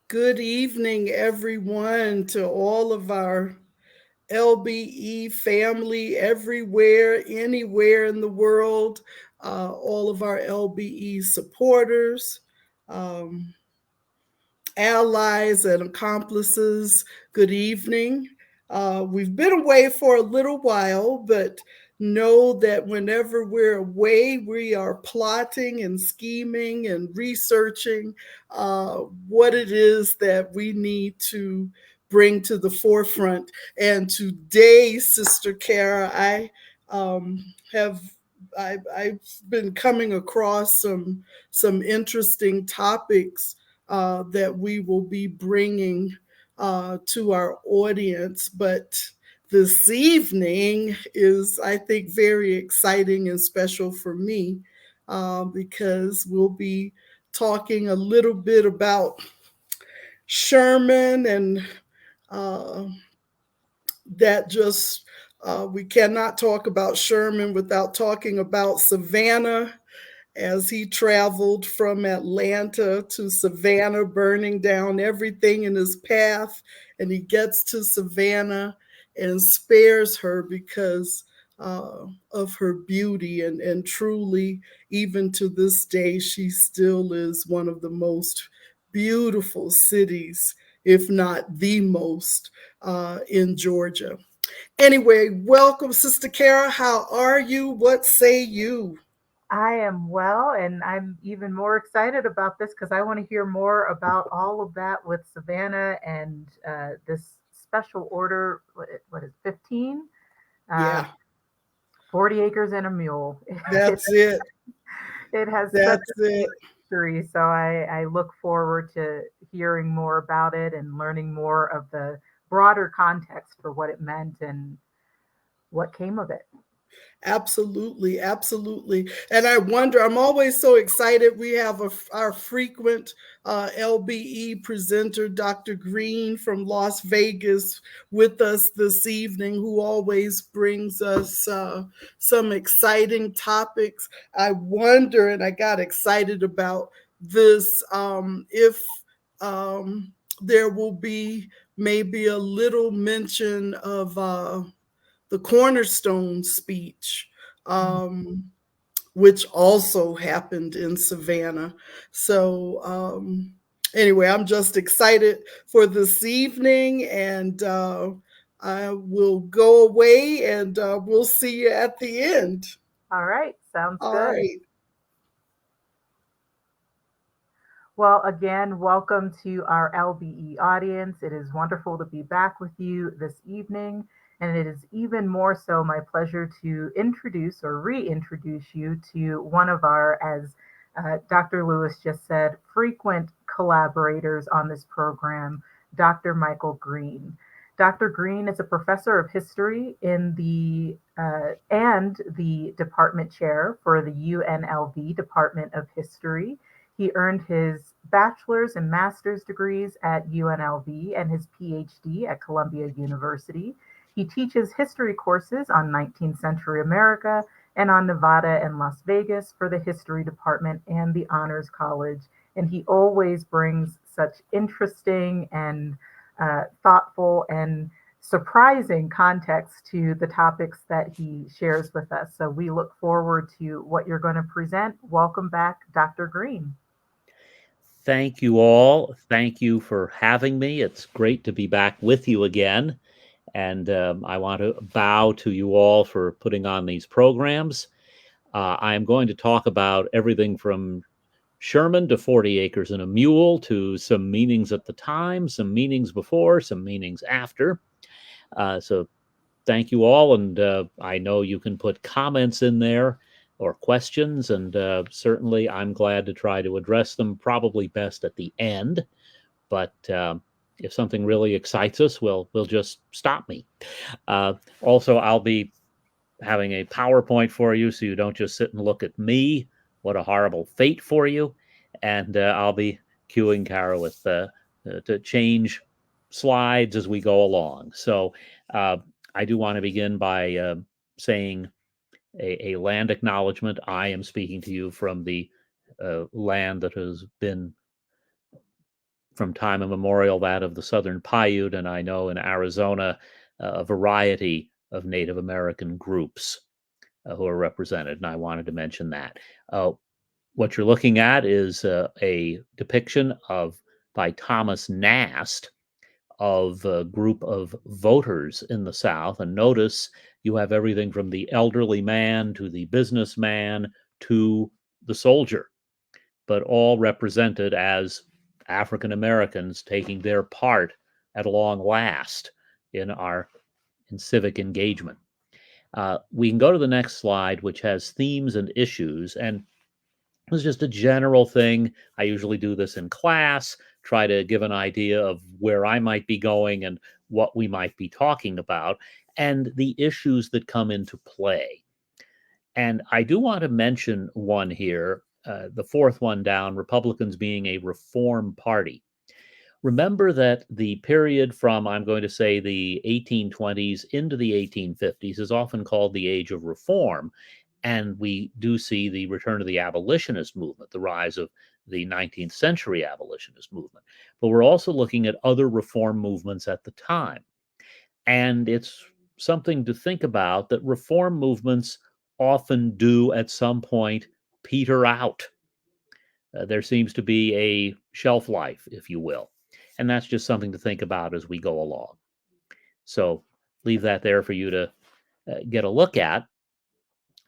Good evening, everyone, to all of our LBE family everywhere, anywhere in the world, all of our LBE supporters, um, allies, and accomplices. Good evening. We've been away for a little while, but know that whenever we're away, we are plotting and scheming and researching what it is that we need to bring to the forefront. And today, Sister Kara, have I've been coming across some interesting topics that we will be bringing to our audience. But this evening is, I think, very exciting and special for me because we'll be talking a little bit about Sherman and uh, that just we cannot talk about Sherman without talking about Savannah as he traveled from Atlanta to Savannah, burning down everything in his path. And he gets to Savannah and spares her because of her beauty. And truly, even to this day, she still is one of the most beautiful cities, if not the most, in Georgia. Anyway, welcome, Sister Kara. How are you? What say you? I am well, and I'm even more excited about this because I want to hear more about all of that with Savannah and this special order. What is 15? Uh, Yeah, 40 acres and a mule. It, that's it. it has such That's a it. history, so I look forward to hearing more about it and learning more of the broader context for what it meant and what came of it. Absolutely, absolutely. And I wonder, I'm always so excited. We have our frequent LBE presenter, Dr. Green from Las Vegas, with us this evening, who always brings us some exciting topics. I wonder, and I got excited about this, if there will be maybe a little mention of the Cornerstone speech, which also happened in Savannah. So, anyway, I'm just excited for this evening, and I will go away and we'll see you at the end. All right, sounds All good. right. Well, again, welcome to our LBE audience. It is wonderful to be back with you this evening. And it is even more so my pleasure to introduce or reintroduce you to one of our, as Dr. Lewis just said, frequent collaborators on this program, Dr. Michael Green. Dr. Green is a professor of history in the and the department chair for the UNLV Department of History. He earned his bachelor's and master's degrees at UNLV and his PhD at Columbia University. He teaches history courses on 19th century America and on Nevada and Las Vegas for the history department and the Honors College. And he always brings such interesting and thoughtful and surprising context to the topics that he shares with us. So we look forward to what you're going to present. Welcome back, Dr. Green. Thank you all. Thank you for having me. It's great to be back with you again. And I want to bow to you all for putting on these programs. I am going to talk about everything from Sherman to 40 Acres and a Mule to some meanings at the time, some meanings before, some meanings after. So thank you all. And I know you can put comments in there or questions, and certainly I'm glad to try to address them, probably best at the end. But if something really excites us, we'll just stop me. Also, I'll be having a PowerPoint for you so you don't just sit and look at me. What a horrible fate for you. And I'll be cueing Kara with to change slides as we go along. So I do want to begin by saying a land acknowledgement. I am speaking to you from the land that has been from time immemorial that of the Southern Paiute, and I know in Arizona a variety of Native American groups who are represented, and I wanted to mention that. What you're looking at is a depiction by Thomas Nast of a group of voters in the South. And notice you have everything from the elderly man to the businessman to the soldier, but all represented as African Americans taking their part at long last in civic engagement. We can go to the next slide, which has themes and issues. And it was just a general thing. I usually do this in class, try to give an idea of where I might be going and what we might be talking about, and the issues that come into play. And I do want to mention one here, the fourth one down, Republicans being a reform party. Remember that the period from, I'm going to say, the 1820s into the 1850s is often called the Age of Reform. And we do see the return of the abolitionist movement, the rise of the 19th century abolitionist movement. But we're also looking at other reform movements at the time. And it's something to think about that reform movements often do at some point peter out. There seems to be a shelf life, if you will. And that's just something to think about as we go along. So leave that there for you to get a look at.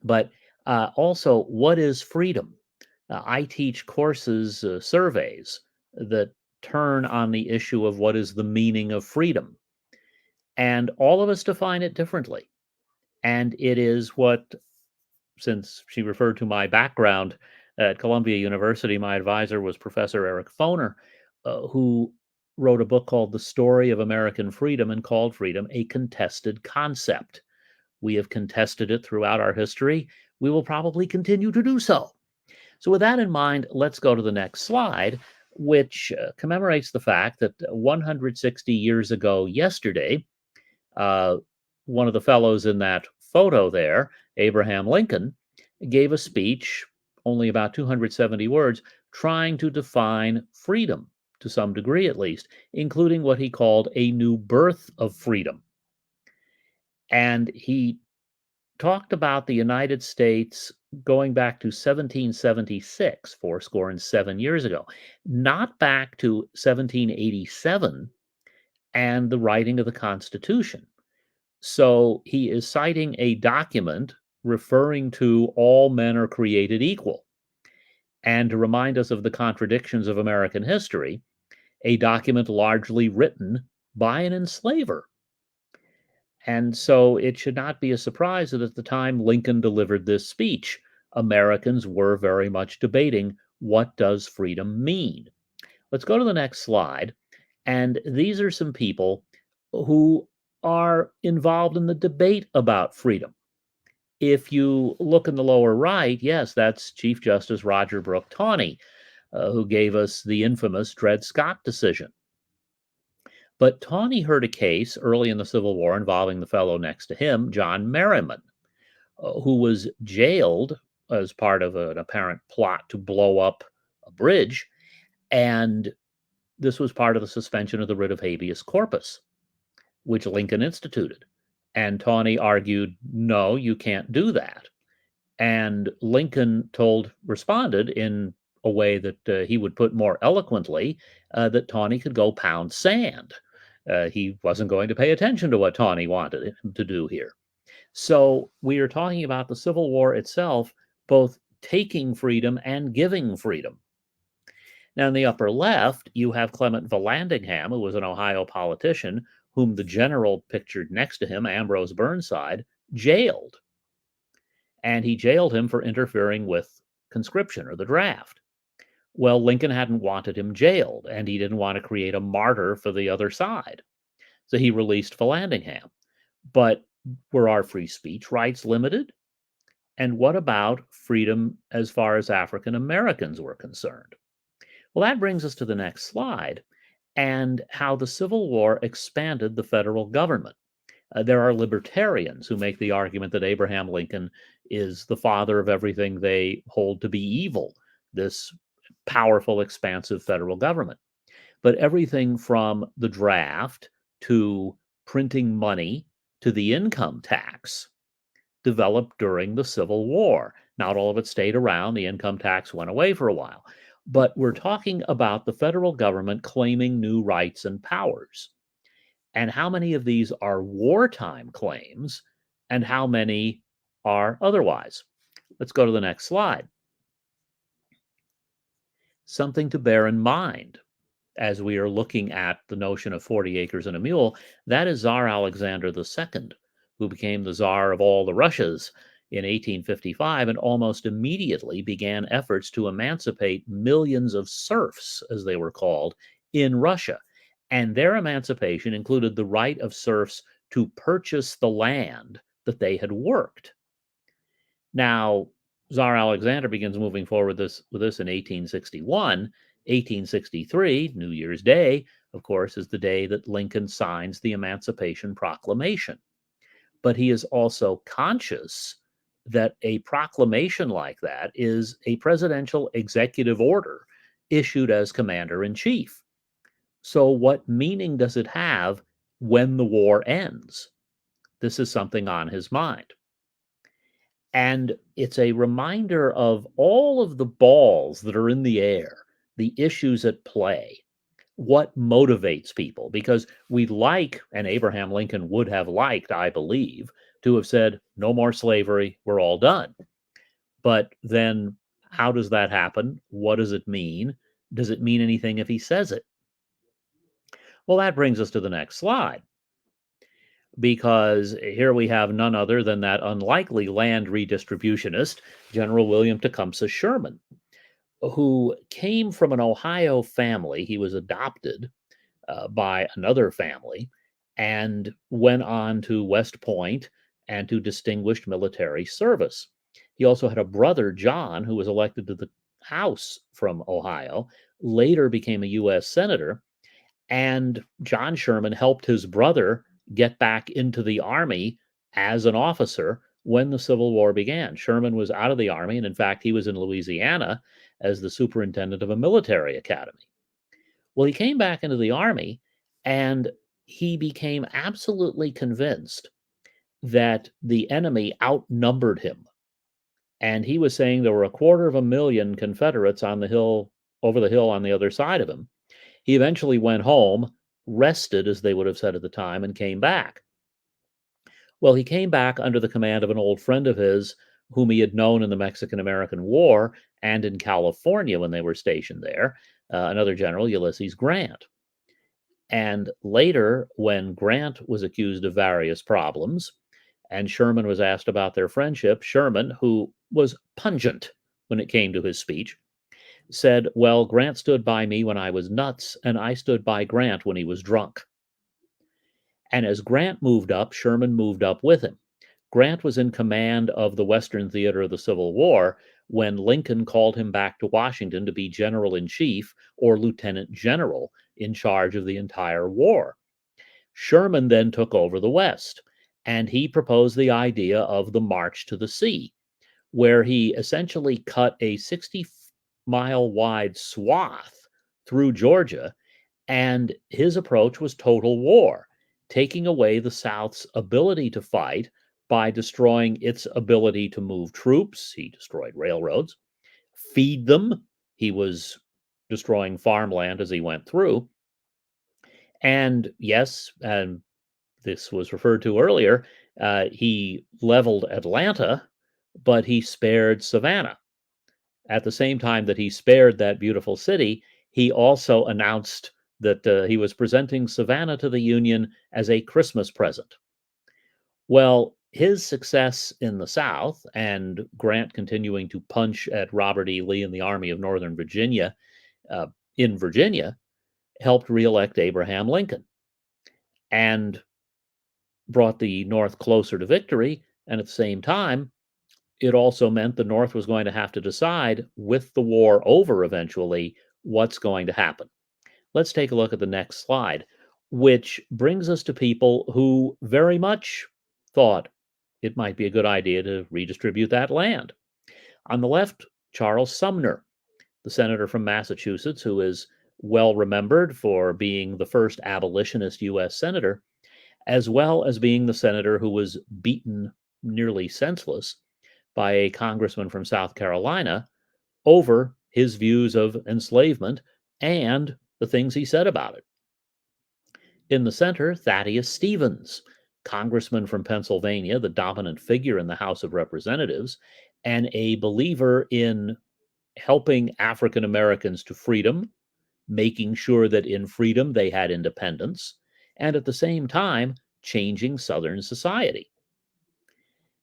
But also, what is freedom? I teach courses, surveys that turn on the issue of what is the meaning of freedom. And all of us define it differently. And it is what, since she referred to my background at Columbia University, my advisor was Professor Eric Foner, who wrote a book called The Story of American Freedom and called freedom a contested concept. We have contested it throughout our history. We will probably continue to do so. So with that in mind, let's go to the next slide, which commemorates the fact that 160 years ago yesterday, one of the fellows in that photo there, Abraham Lincoln, gave a speech, only about 270 words, trying to define freedom, to some degree at least, including what he called a new birth of freedom. And he talked about the United States going back to 1776, 7 years ago, not back to 1787 and the writing of the Constitution. So he is citing a document referring to all men are created equal. And to remind us of the contradictions of American history, a document largely written by an enslaver. And so it should not be a surprise that at the time Lincoln delivered this speech, Americans were very much debating, what does freedom mean? Let's go to the next slide. And these are some people who are involved in the debate about freedom. If you look in the lower right, yes, that's Chief Justice Roger Brooke Taney, who gave us the infamous Dred Scott decision. But Taney heard a case early in the Civil War involving the fellow next to him, John Merriman, who was jailed as part of an apparent plot to blow up a bridge. And this was part of the suspension of the writ of habeas corpus, which Lincoln instituted. And Taney argued, no, you can't do that. And Lincoln responded in a way that he would put more eloquently that Taney could go pound sand. He wasn't going to pay attention to what Taney wanted him to do here. So we are talking about the Civil War itself, both taking freedom and giving freedom. Now, in the upper left, you have Clement Vallandigham, who was an Ohio politician, whom the general pictured next to him, Ambrose Burnside, jailed. And he jailed him for interfering with conscription or the draft. Well, Lincoln hadn't wanted him jailed, and he didn't want to create a martyr for the other side. So he released Vallandigham. But were our free speech rights limited? And what about freedom as far as African Americans were concerned? Well, that brings us to the next slide and how the Civil War expanded the federal government. There are libertarians who make the argument that Abraham Lincoln is the father of everything they hold to be evil, this powerful, expansive federal government. but everything from the draft to printing money to the income tax developed during the Civil War. Not all of it stayed around. The income tax went away for a while. But we're talking about the federal government claiming new rights and powers. And how many of these are wartime claims and how many are otherwise? Let's go to the next slide. Something to bear in mind as we are looking at the notion of 40 acres and a mule, that is Tsar Alexander II, who became the Tsar of all the Russias in 1855 and almost immediately began efforts to emancipate millions of serfs, as they were called, in Russia. And their emancipation included the right of serfs to purchase the land that they had worked. Now, Tsar Alexander begins moving forward with this in 1861. 1863, New Year's Day, of course, is the day that Lincoln signs the Emancipation Proclamation. But he is also conscious that a proclamation like that is a presidential executive order issued as commander in chief. So, what meaning does it have when the war ends? This is something on his mind. And it's a reminder of all of the balls that are in the air, the issues at play, what motivates people. Because we'd like, and Abraham Lincoln would have liked, I believe, to have said, no more slavery, we're all done. But then how does that happen? What does it mean? Does it mean anything if he says it? Well, that brings us to the next slide, because here we have none other than that unlikely land redistributionist, General William Tecumseh Sherman, who came from an Ohio family. He was adopted by another family and went on to West Point and to distinguished military service. He also had a brother, John, who was elected to the House from Ohio, later became a U.S. Senator, and John Sherman helped his brother get back into the Army as an officer when the Civil War began. Sherman was out of the Army, and in fact, he was in Louisiana as the superintendent of a military academy. Well, he came back into the Army, and he became absolutely convinced that the enemy outnumbered him. And he was saying there were 250,000 Confederates on the hill, over the hill on the other side of him. He eventually went home, rested, as they would have said at the time, and came back. Well, he came back under the command of an old friend of his whom he had known in the Mexican-American War and in California when they were stationed there, another general, Ulysses Grant. And later, when Grant was accused of various problems and Sherman was asked about their friendship, Sherman, who was pungent when it came to his speech, said, well, Grant stood by me when I was nuts, and I stood by Grant when he was drunk. And as Grant moved up, Sherman moved up with him. Grant was in command of the Western Theater of the Civil War when Lincoln called him back to Washington to be general in chief or lieutenant general in charge of the entire war. Sherman then took over the West, and he proposed the idea of the March to the Sea, where he essentially cut a 60-mile wide swath through Georgia, and his approach was total war, taking away the South's ability to fight by destroying its ability to move troops. He destroyed railroads, feed them. He was destroying farmland as he went through. And yes, and this was referred to earlier, he leveled Atlanta, but he spared Savannah. At the same time that he spared that beautiful city, he also announced that he was presenting Savannah to the Union as a Christmas present. Well, his success in the South and Grant continuing to punch at Robert E. Lee and the Army of Northern Virginia in Virginia helped reelect Abraham Lincoln and brought the North closer to victory. And at the same time, it also meant the North was going to have to decide, with the war over eventually, what's going to happen. Let's take a look at the next slide, which brings us to people who very much thought it might be a good idea to redistribute that land. On the left, Charles Sumner, the senator from Massachusetts, who is well remembered for being the first abolitionist U.S. senator, as well as being the senator who was beaten nearly senseless by a congressman from South Carolina over his views of enslavement and the things he said about it. In the center, Thaddeus Stevens, congressman from Pennsylvania, the dominant figure in the House of Representatives, and a believer in helping African Americans to freedom, making sure that in freedom they had independence, and at the same time, changing Southern society.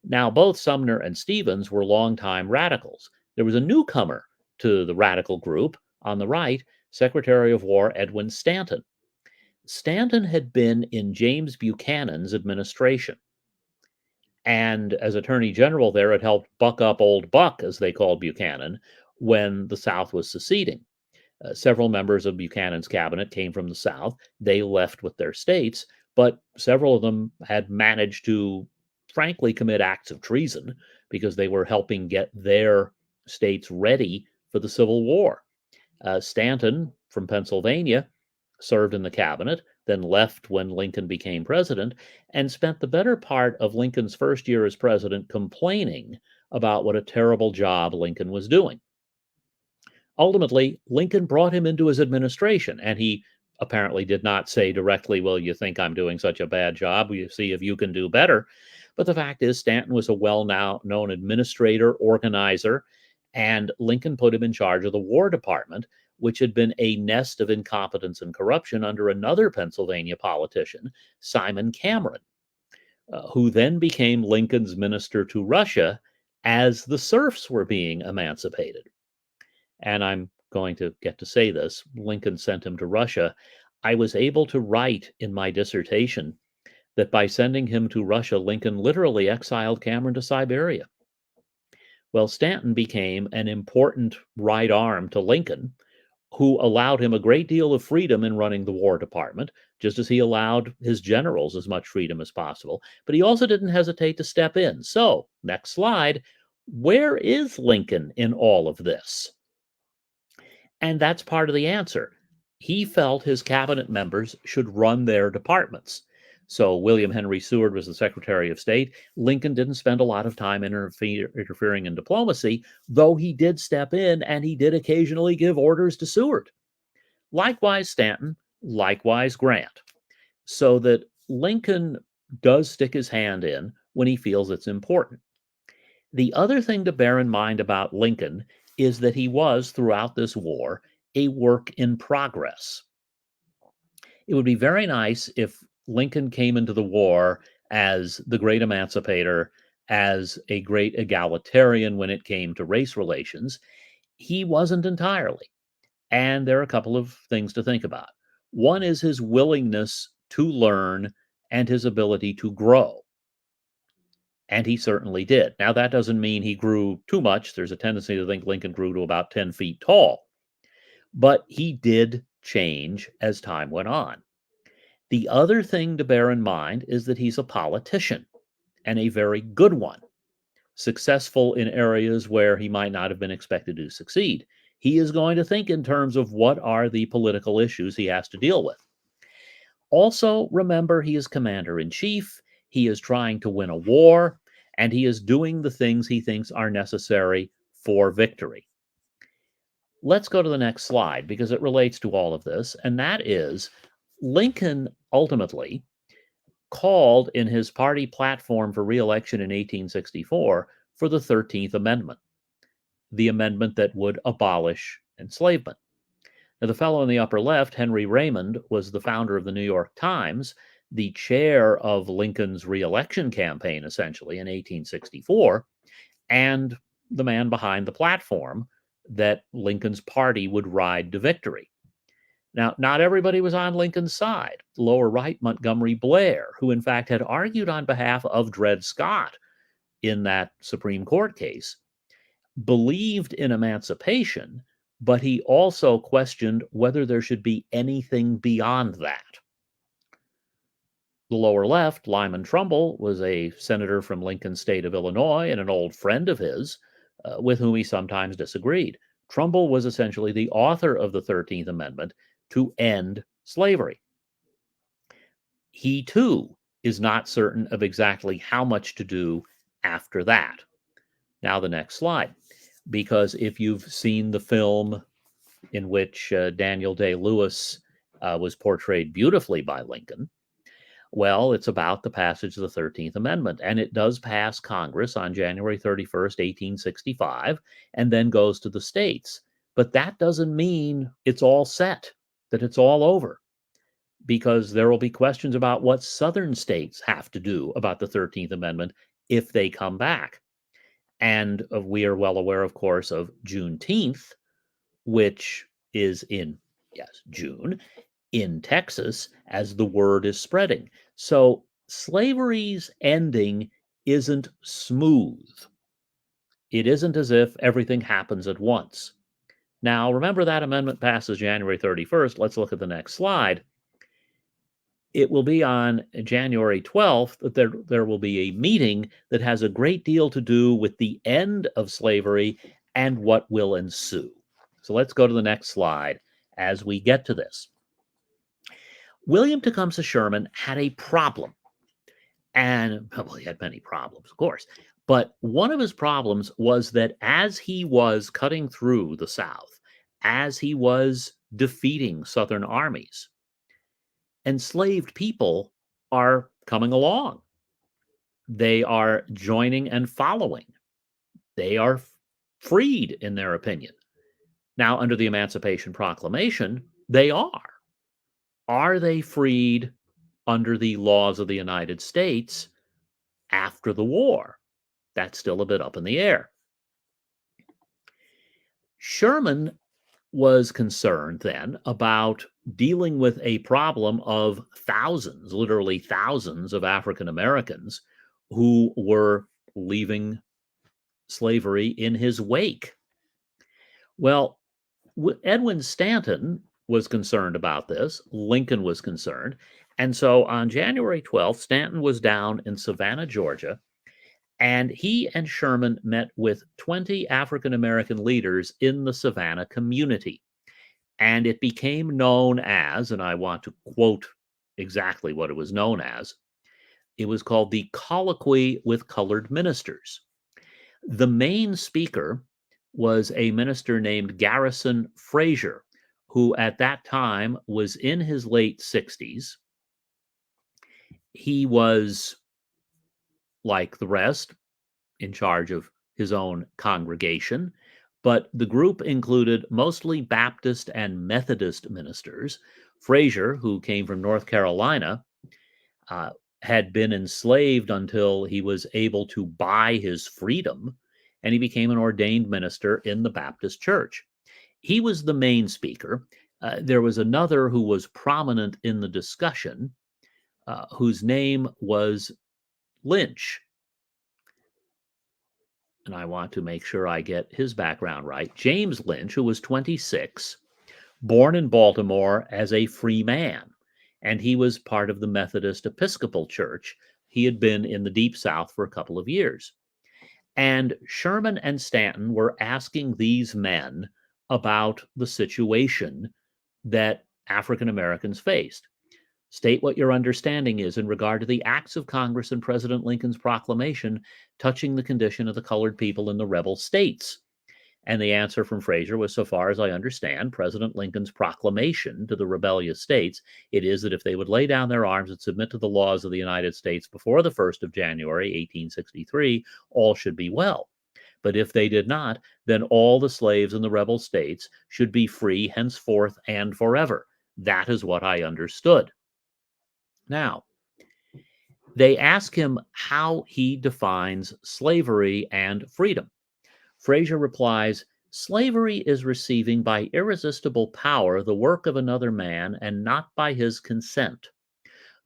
Now, both Sumner and Stevens were longtime radicals. There was a newcomer to the radical group on the right, Secretary of War Edwin Stanton. Stanton had been in James Buchanan's administration. And as Attorney General there, it helped buck up old Buck, as they called Buchanan, when the South was seceding. Several members of Buchanan's cabinet came from the South. They left with their states, but several of them had managed to, frankly, commit acts of treason because they were helping get their states ready for the Civil War. Stanton from Pennsylvania served in the cabinet, then left when Lincoln became president, and spent the better part of Lincoln's first year as president complaining about what a terrible job Lincoln was doing. Ultimately, Lincoln brought him into his administration, and he apparently did not say directly, well, you think I'm doing such a bad job, you see if you can do better. But the fact is, Stanton was a well-known administrator, organizer, and Lincoln put him in charge of the War Department, which had been a nest of incompetence and corruption under another Pennsylvania politician, Simon Cameron, who then became Lincoln's minister to Russia as the serfs were being emancipated. And I'm going to get to say this, Lincoln sent him to Russia. I was able to write in my dissertation that by sending him to Russia, Lincoln literally exiled Cameron to Siberia. Well, Stanton became an important right arm to Lincoln, who allowed him a great deal of freedom in running the War Department, just as he allowed his generals as much freedom as possible. But he also didn't hesitate to step in. So, next slide, where is Lincoln in all of this? And that's part of the answer. He felt his cabinet members should run their departments. So William Henry Seward was the Secretary of State. Lincoln didn't spend a lot of time interfering in diplomacy, though he did step in and he did occasionally give orders to Seward. Likewise, Stanton, likewise, Grant. So that Lincoln does stick his hand in when he feels it's important. The other thing to bear in mind about Lincoln is that he was, throughout this war, a work in progress. It would be very nice if Lincoln came into the war as the great emancipator, as a great egalitarian when it came to race relations. He wasn't entirely. And there are a couple of things to think about. One is his willingness to learn and his ability to grow. And he certainly did. Now, that doesn't mean he grew too much. There's a tendency to think Lincoln grew to about 10 feet tall. But he did change as time went on. The other thing to bear in mind is that he's a politician, and a very good one, successful in areas where he might not have been expected to succeed. He is going to think in terms of what are the political issues he has to deal with. Also, remember, he is commander-in-chief. He is trying to win a war, and he is doing the things he thinks are necessary for victory. Let's go to the next slide because it relates to all of this, and that is Lincoln ultimately called in his party platform for re-election in 1864 for the 13th Amendment, the amendment that would abolish enslavement. Now, the fellow in the upper left, Henry Raymond, was the founder of the New York Times, the chair of Lincoln's re-election campaign, essentially, in 1864, and the man behind the platform that Lincoln's party would ride to victory. Now, not everybody was on Lincoln's side. Lower right, Montgomery Blair, who in fact had argued on behalf of Dred Scott in that Supreme Court case, believed in emancipation, but he also questioned whether there should be anything beyond that. The lower left, Lyman Trumbull, was a senator from Lincoln's state of Illinois and an old friend of his, with whom he sometimes disagreed. Trumbull was essentially the author of the 13th Amendment to end slavery. He too is not certain of exactly how much to do after that. Now, the next slide. Because if you've seen the film in which Daniel Day-Lewis was portrayed beautifully by Lincoln, well, it's about the passage of the 13th Amendment, and it does pass Congress on January 31st, 1865, and then goes to the states. But that doesn't mean it's all set, that it's all over, because there will be questions about what southern states have to do about the 13th Amendment if they come back. And we are well aware, of course, of Juneteenth, which is in, yes, June, in Texas, as the word is spreading. So slavery's ending isn't smooth. It isn't as if everything happens at once. Now, remember that amendment passes January 31st. Let's look at the next slide. It will be on January 12th that there will be a meeting that has a great deal to do with the end of slavery and what will ensue. So let's go to the next slide as we get to this. William Tecumseh Sherman had a problem. And well, he had many problems, of course. But one of his problems was that as he was cutting through the South, as he was defeating Southern armies, enslaved people are coming along. They are joining and following. They are freed, in their opinion. Now, under the Emancipation Proclamation, they are. Are they freed under the laws of the United States after the war? That's still a bit up in the air. Sherman was concerned then about dealing with a problem of thousands, literally thousands of African Americans who were leaving slavery in his wake. Well, Edwin Stanton was concerned about this. Lincoln was concerned. And so on January 12th, Stanton was down in Savannah, Georgia, and he and Sherman met with 20 African American leaders in the Savannah community. And it became known as, and I want to quote exactly what it was known as, it was called the Colloquy with Colored Ministers. The main speaker was a minister named Garrison Frazier, who at that time was in his late 60s. He was, like the rest, in charge of his own congregation, but the group included mostly Baptist and Methodist ministers. Frazier, who came from North Carolina, had been enslaved until he was able to buy his freedom, and he became an ordained minister in the Baptist church. He was the main speaker. There was another who was prominent in the discussion, whose name was Lynch. And I want to make sure I get his background right. James Lynch, who was 26, born in Baltimore as a free man, and he was part of the Methodist Episcopal Church. He had been in the Deep South for a couple of years. And Sherman and Stanton were asking these men about the situation that African Americans faced. State what your understanding is in regard to the acts of Congress and President Lincoln's proclamation touching the condition of the colored people in the rebel states. And the answer from Frazier was, so far as I understand, President Lincoln's proclamation to the rebellious states, it is that if they would lay down their arms and submit to the laws of the United States before the 1st of January, 1863, all should be well. But if they did not, then all the slaves in the rebel states should be free henceforth and forever. That is what I understood. Now, they ask him how he defines slavery and freedom. Frazier replies, slavery is receiving by irresistible power the work of another man and not by his consent.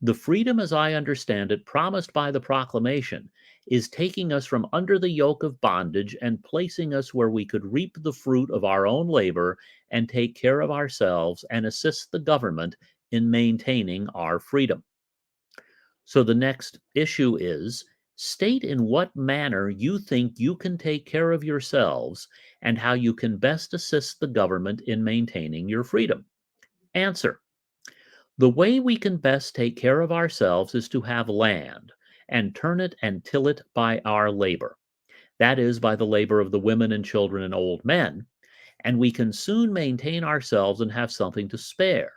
The freedom, as I understand it, promised by the proclamation, is taking us from under the yoke of bondage and placing us where we could reap the fruit of our own labor and take care of ourselves and assist the government in maintaining our freedom. So the next issue is State in what manner you think you can take care of yourselves and how you can best assist the government in maintaining your freedom. Answer. The way we can best take care of ourselves is to have land and turn it and till it by our labor. That is, by the labor of the women and children and old men, and we can soon maintain ourselves and have something to spare.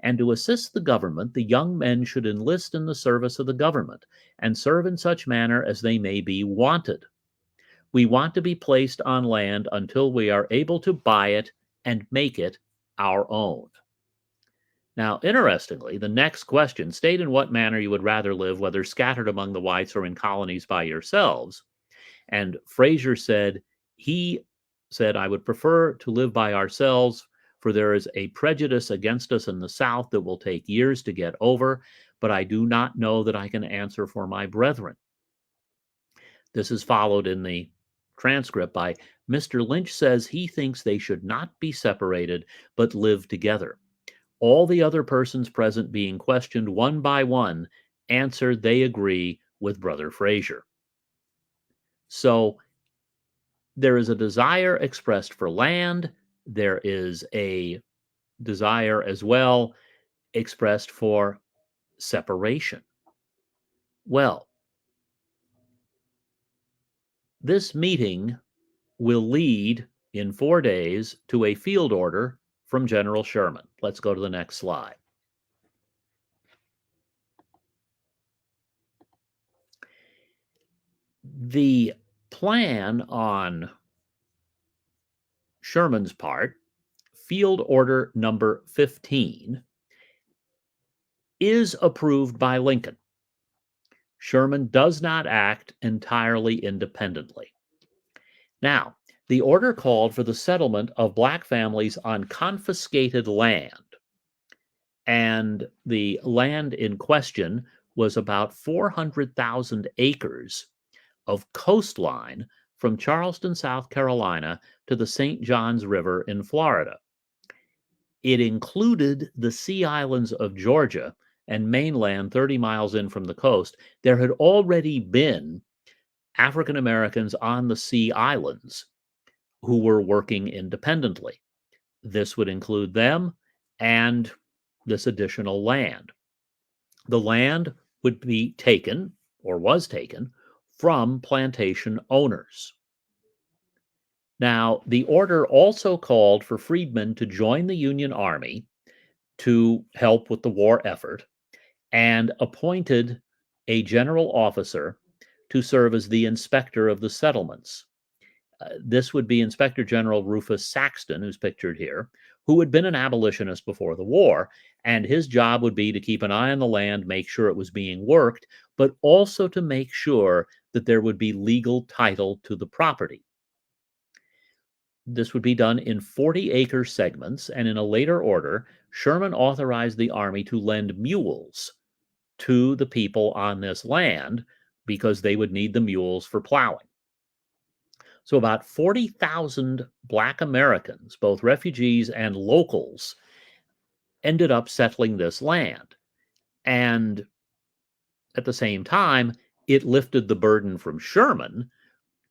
And to assist the government, the young men should enlist in the service of the government and serve in such manner as they may be wanted. We want to be placed on land until we are able to buy it and make it our own. Now, interestingly, the next question, state in what manner you would rather live, whether scattered among the whites or in colonies by yourselves. And Fraser said, I would prefer to live by ourselves, for there is a prejudice against us in the South that will take years to get over, but I do not know that I can answer for my brethren. This is followed in the transcript by Mr. Lynch says he thinks they should not be separated, but live together. All the other persons present being questioned one by one answered they agree with Brother Fraser. So there is a desire expressed for land. There is a desire as well expressed for separation. Well, this meeting will lead in 4 days to a field order from General Sherman. Let's go to the next slide. The plan on Sherman's part, Field Order number 15, is approved by Lincoln. Sherman does not act entirely independently. Now, the order called for the settlement of black families on confiscated land, and the land in question was about 400,000 acres of coastline from Charleston, South Carolina, to the St. Johns River in Florida. It included the Sea Islands of Georgia and mainland 30 miles in from the coast. There had already been African Americans on the Sea Islands who were working independently. This would include them and this additional land. The land would be taken, or was taken, from plantation owners. Now, the order also called for freedmen to join the Union Army to help with the war effort and appointed a general officer to serve as the inspector of the settlements. This would be Inspector General Rufus Saxton, who's pictured here, who had been an abolitionist before the war, and his job would be to keep an eye on the land, make sure it was being worked, but also to make sure that there would be legal title to the property. This would be done in 40-acre segments, and in a later order, Sherman authorized the Army to lend mules to the people on this land because they would need the mules for plowing. So about 40,000 Black Americans, both refugees and locals, ended up settling this land. And at the same time, it lifted the burden from Sherman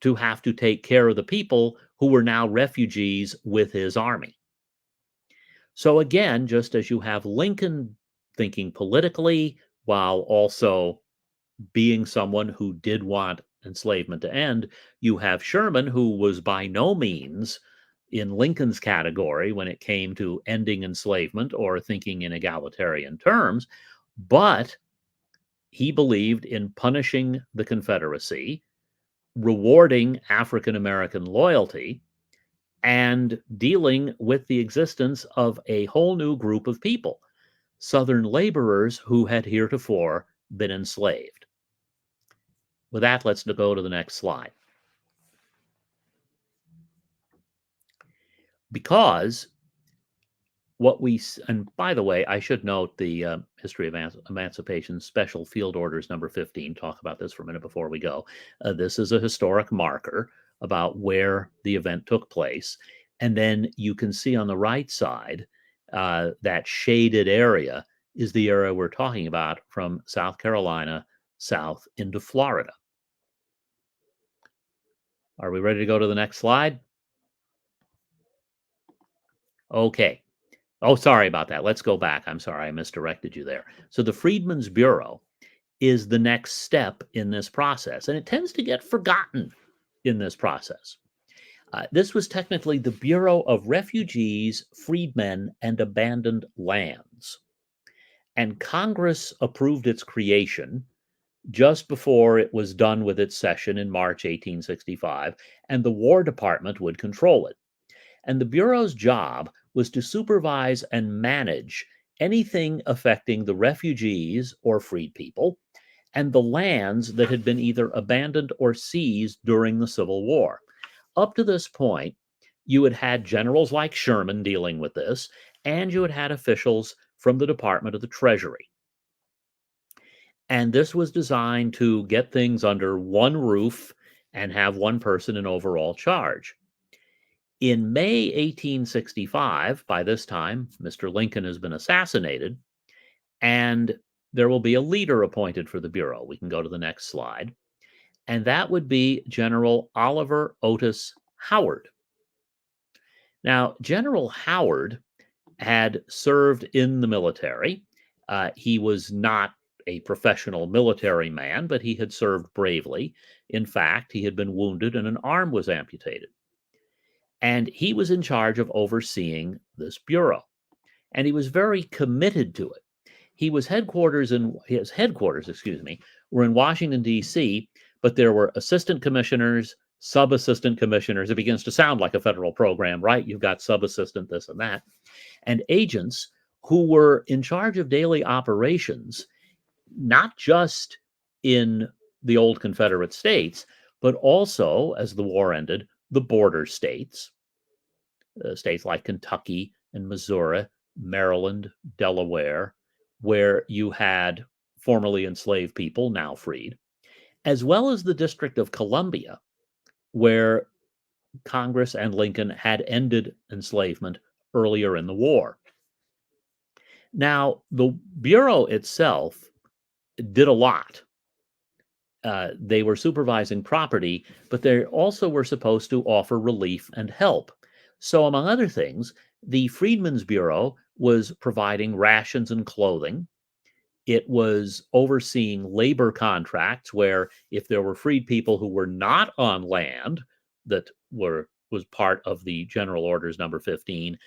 to have to take care of the people who were now refugees with his army. So again, just as you have Lincoln thinking politically while also being someone who did want enslavement to end, you have Sherman, who was by no means in Lincoln's category when it came to ending enslavement or thinking in egalitarian terms, but he believed in punishing the Confederacy, rewarding African American loyalty, and dealing with the existence of a whole new group of people, Southern laborers who had heretofore been enslaved. With that, let's go to the next slide. Because and by the way, I should note the History of Emancipation Special Field Orders number 15, talk about this for a minute before we go. This is a historic marker about where the event took place. And then you can see on the right side, that shaded area is the area we're talking about from South Carolina south into Florida. Are we ready to go to the next slide? Okay. Oh, sorry about that. Let's go back. I'm sorry, I misdirected you there. So the Freedmen's Bureau is the next step in this process, and it tends to get forgotten in this process. This was technically the Bureau of Refugees, Freedmen, and Abandoned Lands. And Congress approved its creation just before it was done with its session in March 1865, and the War Department would control it. And the Bureau's job was to supervise and manage anything affecting the refugees or freed people and the lands that had been either abandoned or seized during the Civil War. Up to this point, you had had generals like Sherman dealing with this, and you had had officials from the Department of the Treasury. And this was designed to get things under one roof and have one person in overall charge. In May 1865, by this time, Mr. Lincoln has been assassinated, and there will be a leader appointed for the Bureau. We can go to the next slide. And that would be General Oliver Otis Howard. Now, General Howard had served in the military. He was not a professional military man, but he had served bravely. In fact, he had been wounded and an arm was amputated. And he was in charge of overseeing this bureau. And he was very committed to it. His headquarters, were in Washington, D.C., but there were assistant commissioners, sub-assistant commissioners. It begins to sound like a federal program, right? You've got sub-assistant, this and that, and agents who were in charge of daily operations, not just in the old Confederate states, but also, as the war ended, the border states, states like Kentucky and Missouri, Maryland, Delaware, where you had formerly enslaved people, now freed, as well as the District of Columbia, where Congress and Lincoln had ended enslavement earlier in the war. Now, the Bureau itself did a lot. They were supervising property, but they also were supposed to offer relief and help. So, among other things, the Freedmen's Bureau was providing rations and clothing. It was overseeing labor contracts where if there were freed people who were not on land that was part of the General Orders number 15,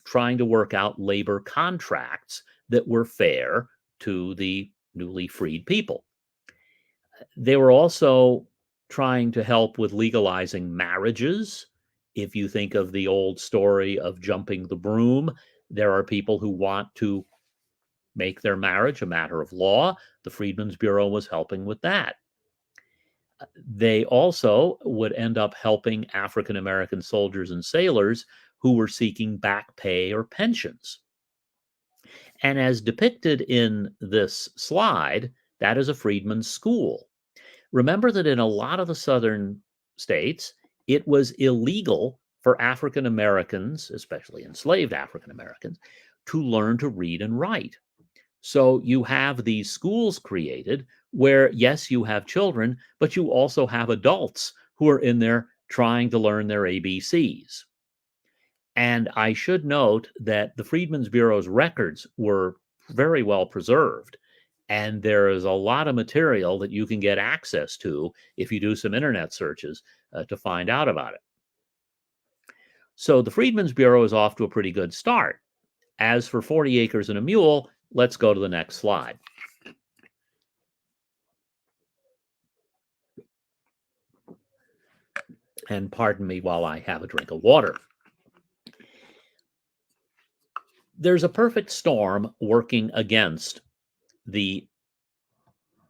trying to work out labor contracts that were fair to the newly freed people. They were also trying to help with legalizing marriages. If you think of the old story of jumping the broom, there are people who want to make their marriage a matter of law. The Freedmen's Bureau was helping with that. They also would end up helping African American soldiers and sailors who were seeking back pay or pensions. And as depicted in this slide, that is a freedmen's school. Remember that in a lot of the southern states, it was illegal for African Americans, especially enslaved African Americans, to learn to read and write. So you have these schools created where, yes, you have children, but you also have adults who are in there trying to learn their ABCs. And I should note that the Freedmen's Bureau's records were very well preserved. And there is a lot of material that you can get access to if you do some internet searches to find out about it. So the Freedmen's Bureau is off to a pretty good start. As for 40 Acres and a Mule, let's go to the next slide. And pardon me while I have a drink of water. There's a perfect storm working against the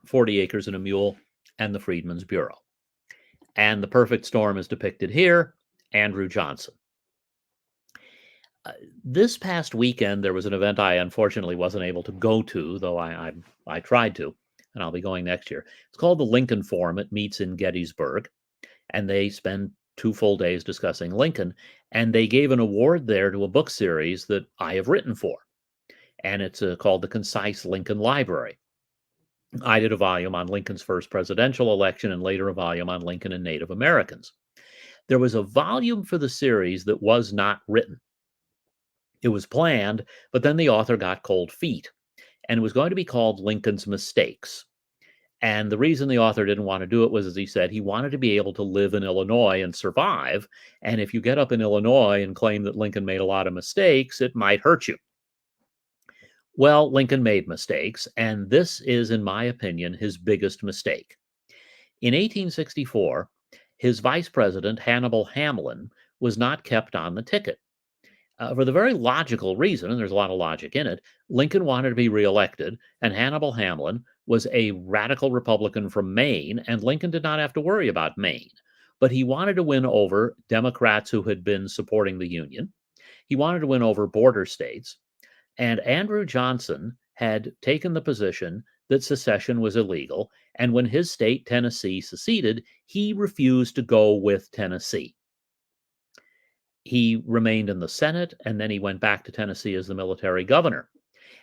40 Acres and a Mule and the Freedmen's Bureau. And the perfect storm is depicted here, Andrew Johnson. This past weekend, there was an event I unfortunately wasn't able to go to, though I tried to, and I'll be going next year. It's called the Lincoln Forum. It meets in Gettysburg, and they spend 2 full days discussing Lincoln, and they gave an award there to a book series that I have written for, and it's called The Concise Lincoln Library. I did a volume on Lincoln's first presidential election and later a volume on Lincoln and Native Americans. There was a volume for the series that was not written. It was planned, but then the author got cold feet, and it was going to be called Lincoln's Mistakes. And the reason the author didn't want to do it was, as he said, he wanted to be able to live in Illinois and survive. And if you get up in Illinois and claim that Lincoln made a lot of mistakes, it might hurt you. Well, Lincoln made mistakes, and this is, in my opinion, his biggest mistake. In 1864, his vice president, Hannibal Hamlin, was not kept on the ticket. For the very logical reason, and there's a lot of logic in it, Lincoln wanted to be reelected, and Hannibal Hamlin was a radical Republican from Maine, and Lincoln did not have to worry about Maine. But he wanted to win over Democrats who had been supporting the Union. He wanted to win over border states. And Andrew Johnson had taken the position that secession was illegal, and when his state, Tennessee, seceded, he refused to go with Tennessee. He remained in the Senate, and then he went back to Tennessee as the military governor.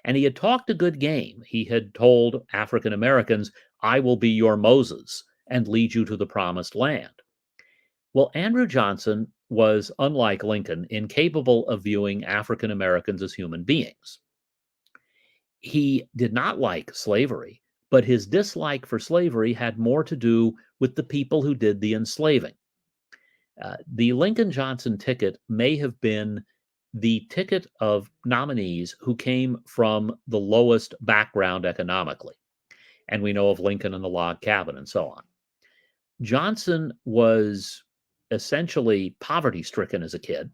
And he had talked a good game. He had told African Americans, "I will be your Moses and lead you to the promised land." Well, Andrew Johnson was, unlike Lincoln, incapable of viewing African Americans as human beings. He did not like slavery, but his dislike for slavery had more to do with the people who did the enslaving. The Lincoln-Johnson ticket may have been the ticket of nominees who came from the lowest background economically. And we know of Lincoln and the log cabin and so on. Johnson was essentially poverty-stricken as a kid,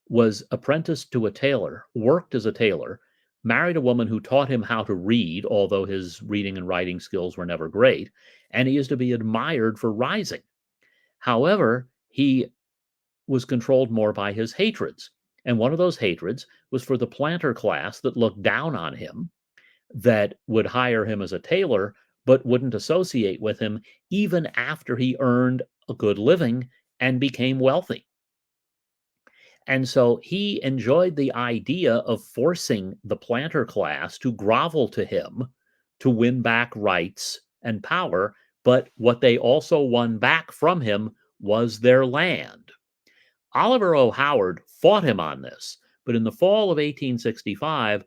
was apprenticed to a tailor, worked as a tailor, married a woman who taught him how to read, although his reading and writing skills were never great, and he is to be admired for rising. However, he was controlled more by his hatreds. And one of those hatreds was for the planter class that looked down on him, that would hire him as a tailor, but wouldn't associate with him even after he earned a good living and became wealthy. And so he enjoyed the idea of forcing the planter class to grovel to him to win back rights and power. But what they also won back from him was their land. Oliver O. Howard fought him on this, but in the fall of 1865,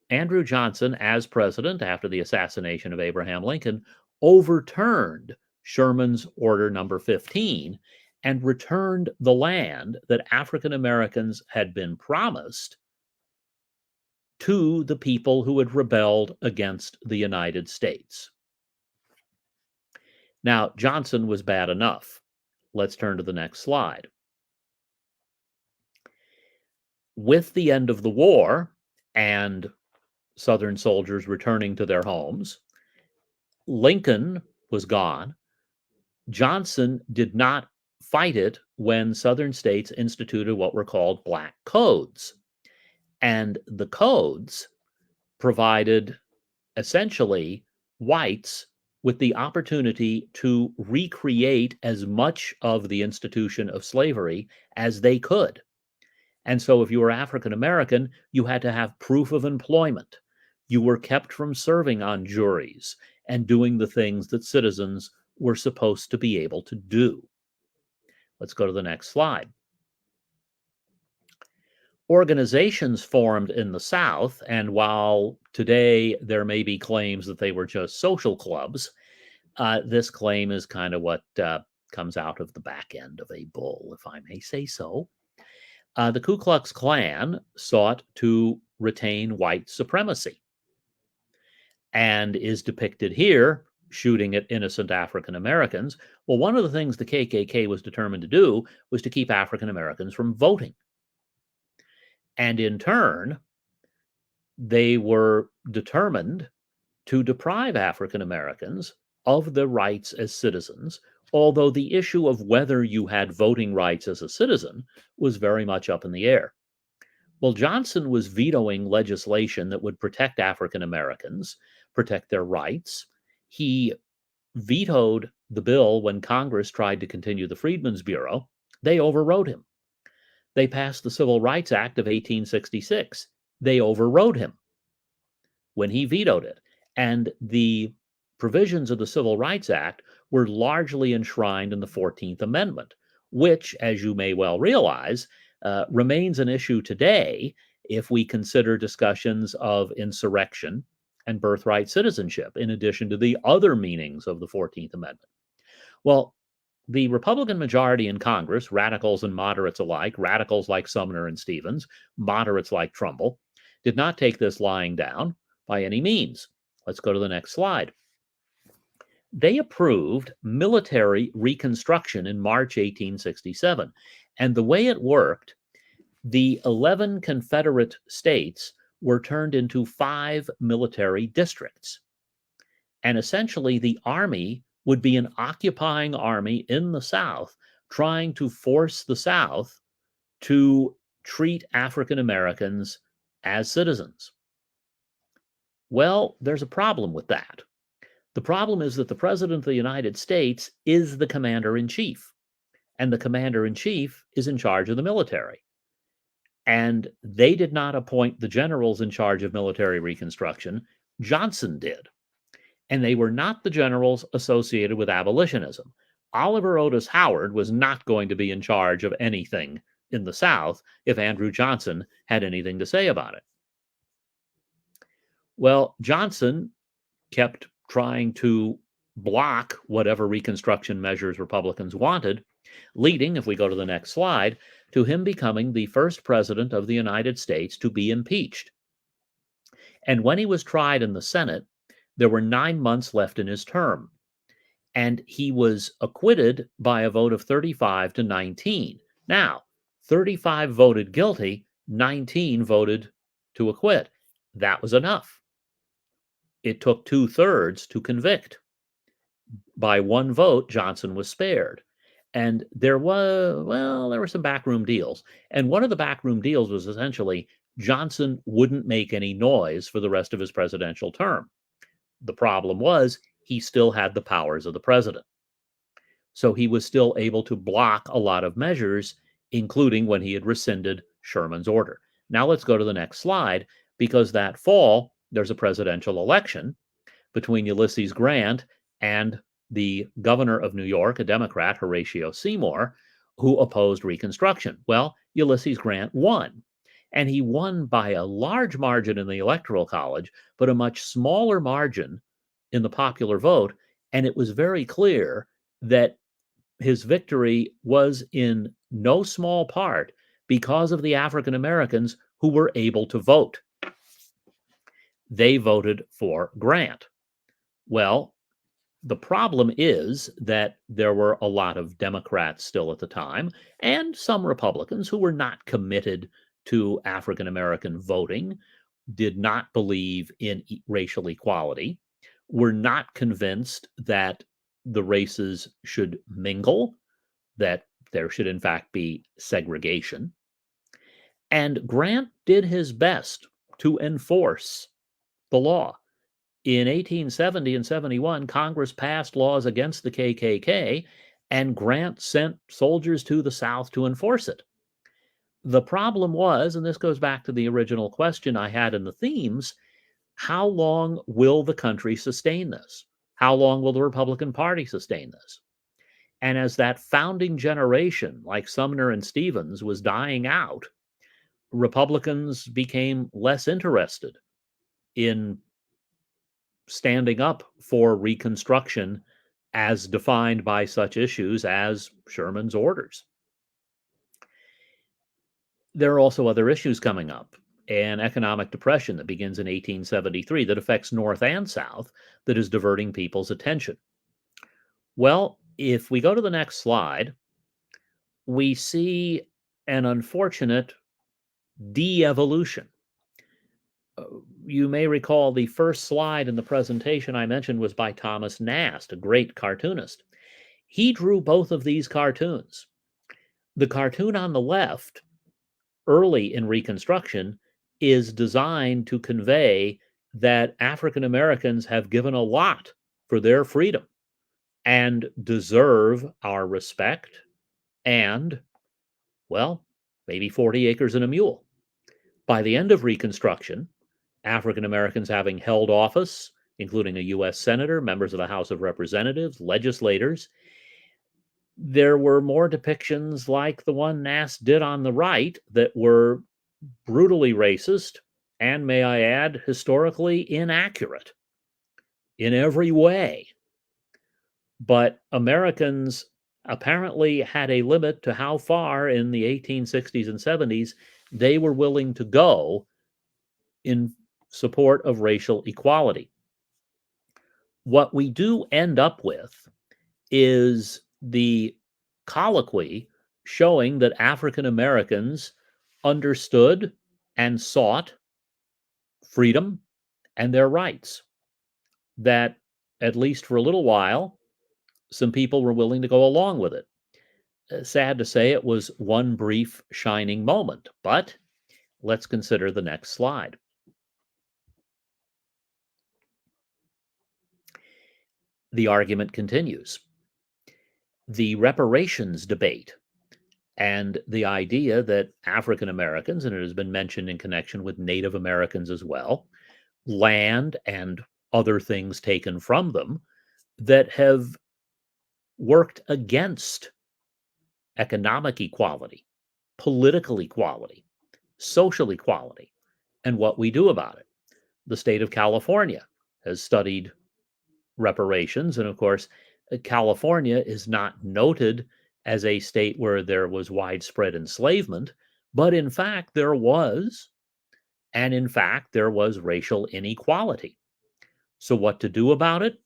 Andrew Johnson, as president after the assassination of Abraham Lincoln, overturned Sherman's Order Number 15 and returned the land that African Americans had been promised to the people who had rebelled against the United States. Now, Johnson was bad enough. Let's turn to the next slide. With the end of the war and Southern soldiers returning to their homes, Lincoln was gone. Johnson did not fight it when Southern states instituted what were called black codes. And the codes provided essentially whites with the opportunity to recreate as much of the institution of slavery as they could. And so if you were African American, you had to have proof of employment. You were kept from serving on juries and doing the things that citizens were supposed to be able to do. Let's go to the next slide. Organizations formed in the South, and while today there may be claims that they were just social clubs, this claim is kind of what comes out of the back end of a bull, if I may say so. The Ku Klux Klan sought to retain white supremacy and is depicted here shooting at innocent African Americans. Well, one of the things the KKK was determined to do was to keep African Americans from voting. And in turn, they were determined to deprive African Americans of their rights as citizens, although the issue of whether you had voting rights as a citizen was very much up in the air. Well, Johnson was vetoing legislation that would protect African Americans, protect their rights. He vetoed the bill when Congress tried to continue the Freedmen's Bureau. They overrode him. They passed the Civil Rights Act of 1866. They overrode him when he vetoed it. And the provisions of the Civil Rights Act were largely enshrined in the 14th Amendment. which, as you may well realize, remains an issue today if we consider discussions of insurrection and birthright citizenship, in addition to the other meanings of the 14th Amendment. Well, the Republican majority in Congress, radicals and moderates alike, radicals like Sumner and Stevens, moderates like Trumbull, did not take this lying down by any means. Let's go to the next slide. They approved military reconstruction in March 1867. And the way it worked, the 11 Confederate states were turned into 5 military districts. And essentially, the Army would be an occupying army in the South trying to force the South to treat African Americans as citizens. Well, there's a problem with that. The problem is that the President of the United States is the commander-in-chief, and the commander-in-chief is in charge of the military. And they did not appoint the generals in charge of military reconstruction. Johnson did. And they were not the generals associated with abolitionism. Oliver Otis Howard was not going to be in charge of anything in the South if Andrew Johnson had anything to say about it. Well, Johnson kept trying to block whatever reconstruction measures Republicans wanted, leading, if we go to the next slide, to him becoming the first president of the United States to be impeached. And when he was tried in the Senate, there were 9 months left in his term, and he was acquitted by a vote of 35 to 19. Now, 35 voted guilty, 19 voted to acquit. That was enough. It took 2/3 to convict. By 1 vote, Johnson was spared. And there were some backroom deals. And one of the backroom deals was essentially Johnson wouldn't make any noise for the rest of his presidential term. The problem was he still had the powers of the president. So he was still able to block a lot of measures, including when he had rescinded Sherman's order. Now let's go to the next slide, because that fall, there's a presidential election between Ulysses Grant and the governor of New York, a Democrat, Horatio Seymour, who opposed Reconstruction. Well, Ulysses Grant won. And he won by a large margin in the Electoral College, but a much smaller margin in the popular vote. And it was very clear that his victory was in no small part because of the African Americans who were able to vote. They voted for Grant. Well, the problem is that there were a lot of Democrats still at the time, and some Republicans who were not committed to African American voting, did not believe in racial equality, were not convinced that the races should mingle, that there should in fact be segregation. And Grant did his best to enforce the law. In 1870 and 71, Congress passed laws against the KKK, and Grant sent soldiers to the South to enforce it. The problem was, and this goes back to the original question I had in the themes, how long will the country sustain this? How long will the Republican Party sustain this? And as that founding generation, like Sumner and Stevens, was dying out, Republicans became less interested in standing up for Reconstruction as defined by such issues as Sherman's orders. There are also other issues coming up. An economic depression that begins in 1873 that affects North and South, that is diverting people's attention. Well, if we go to the next slide, we see an unfortunate de-evolution. You may recall the first slide in the presentation I mentioned was by Thomas Nast, a great cartoonist. He drew both of these cartoons. The cartoon on the left, early in Reconstruction, is designed to convey that African Americans have given a lot for their freedom and deserve our respect and, well, maybe 40 acres and a mule. By the end of Reconstruction, African Americans having held office, including a U.S. Senator, members of the House of Representatives, legislators, there were more depictions like the one Nass did on the right that were brutally racist and, may I add, historically inaccurate in every way. But Americans apparently had a limit to how far in the 1860s and 70s they were willing to go in support of racial equality. What we do end up with is the colloquy showing that African Americans understood and sought freedom and their rights. That, at least for a little while, some people were willing to go along with it. Sad to say, it was one brief shining moment, but let's consider the next slide. The argument continues. The reparations debate and the idea that African Americans, and it has been mentioned in connection with Native Americans as well, land and other things taken from them that have worked against economic equality, political equality, social equality, and what we do about it. The state of California has studied reparations, and of course, California is not noted as a state where there was widespread enslavement, but in fact, there was, and in fact, there was racial inequality. So, what to do about it?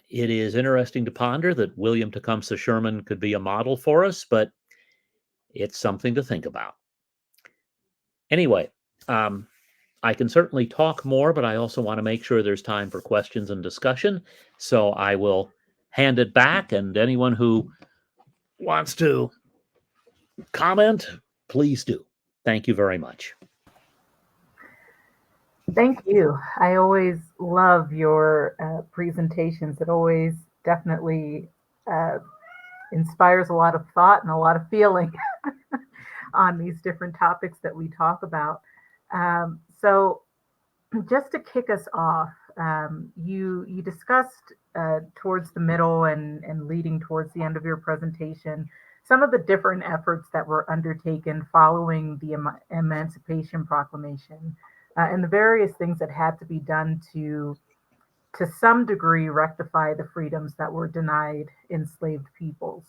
It is interesting to ponder that William Tecumseh Sherman could be a model for us, but it's something to think about. Anyway, I can certainly talk more, but I also want to make sure there's time for questions and discussion. So I will hand it back, and anyone who wants to comment, please do. Thank you very much. Thank you. I always love your presentations. It always definitely uh, inspires a lot of thought and a lot of feeling on these different topics that we talk about. So, just to kick us off, you discussed towards the middle and leading towards the end of your presentation some of the different efforts that were undertaken following the Emancipation Proclamation and the various things that had to be done to some degree rectify the freedoms that were denied enslaved peoples.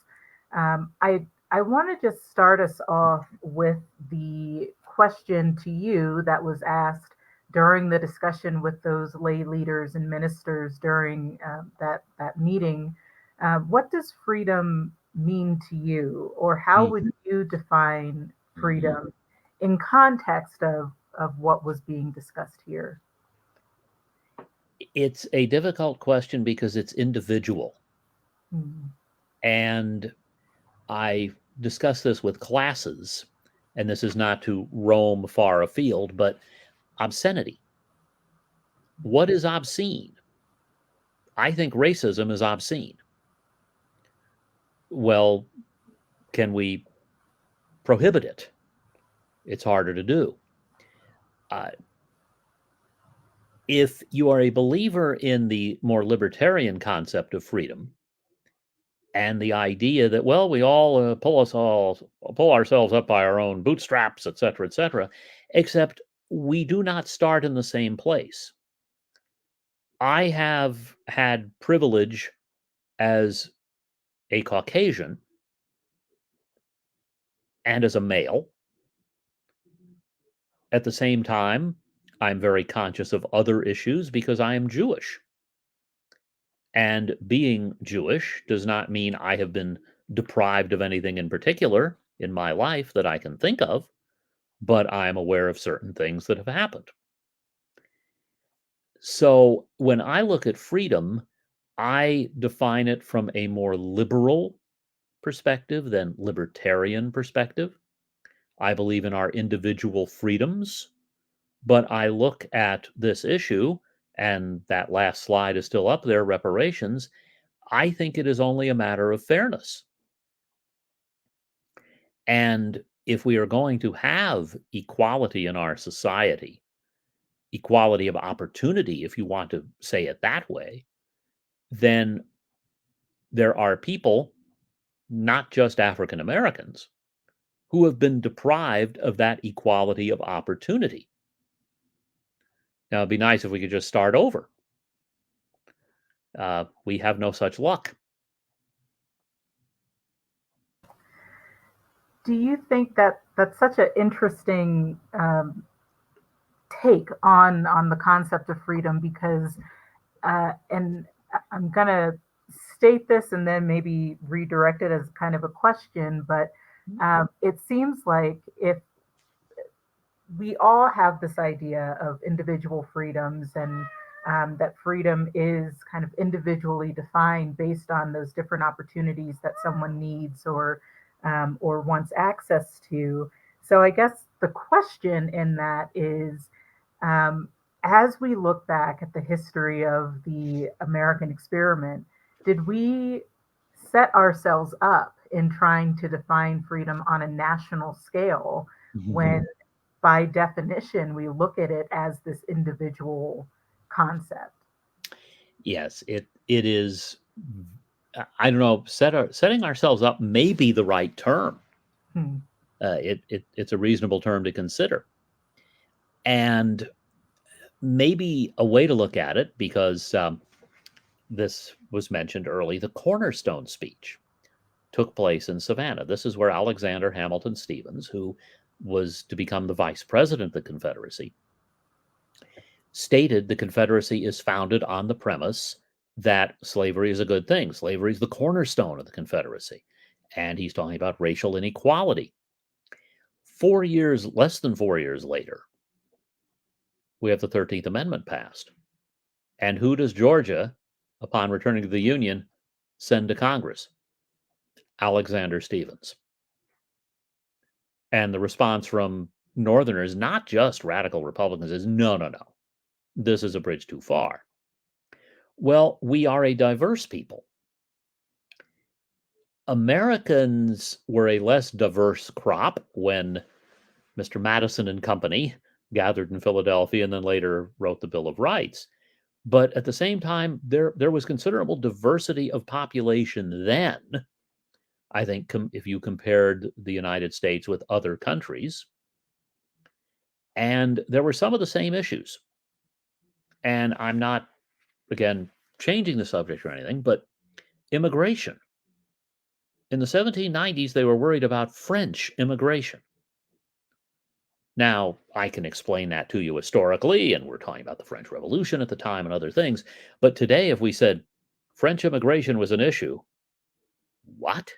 I want to just start us off with the question to you that was asked during the discussion with those lay leaders and ministers during that meeting. What does freedom mean to you, or how would you define freedom in context of what was being discussed here? It's a difficult question because it's individual. Mm. And I discuss this with classes, and this is not to roam far afield, but obscenity. What is obscene? I think racism is obscene. Well, can we prohibit it? It's harder to do. If you are a believer in the more libertarian concept of freedom and the idea that, well, we all pull ourselves up by our own bootstraps, etc., except we do not start in the same place. I have had privilege as a Caucasian and as a male. At the same time, I'm very conscious of other issues because I am Jewish. And being Jewish does not mean I have been deprived of anything in particular in my life that I can think of, but I'm aware of certain things that have happened. So when I look at freedom, I define it from a more liberal perspective than libertarian perspective. I believe in our individual freedoms, but I look at this issue, and that last slide is still up there, reparations. I think it is only a matter of fairness. And if we are going to have equality in our society, equality of opportunity, if you want to say it that way, then there are people not just African Americans, who have been deprived of that equality of opportunity. Now, it'd be nice if we could just start over. We have no such luck. Do you think that that's such an interesting take on the concept of freedom? Because and I'm gonna state this and then maybe redirect it as kind of a question, but it seems like if we all have this idea of individual freedoms and that freedom is kind of individually defined based on those different opportunities that someone needs or wants access to. So I guess the question in that is, um, as we look back at the history of the American experiment, did we set ourselves up in trying to define freedom on a national scale when by definition, we look at it as this individual concept? Yes, it is. I don't know. Setting ourselves up may be the right term. Hmm. It's a reasonable term to consider, and maybe a way to look at it, because this was mentioned early. The cornerstone speech took place in Savannah. This is where Alexander Hamilton Stevens, who was to become the vice president of the Confederacy, stated the Confederacy is founded on the premise that slavery is a good thing. Slavery is the cornerstone of the Confederacy. And he's talking about racial inequality. Less than 4 years later, we have the 13th Amendment passed. And who does Georgia, upon returning to the Union, send to Congress? Alexander Stevens. And the response from Northerners, not just radical Republicans, is no, no, no. This is a bridge too far. Well, we are a diverse people. Americans were a less diverse crop when Mr. Madison and company gathered in Philadelphia and then later wrote the Bill of Rights. But at the same time, there was considerable diversity of population then. I think if you compared the United States with other countries, and there were some of the same issues. And I'm not, again, changing the subject or anything, but immigration. In the 1790s, they were worried about French immigration. Now, I can explain that to you historically, and we're talking about the French Revolution at the time and other things. But today, if we said French immigration was an issue, what?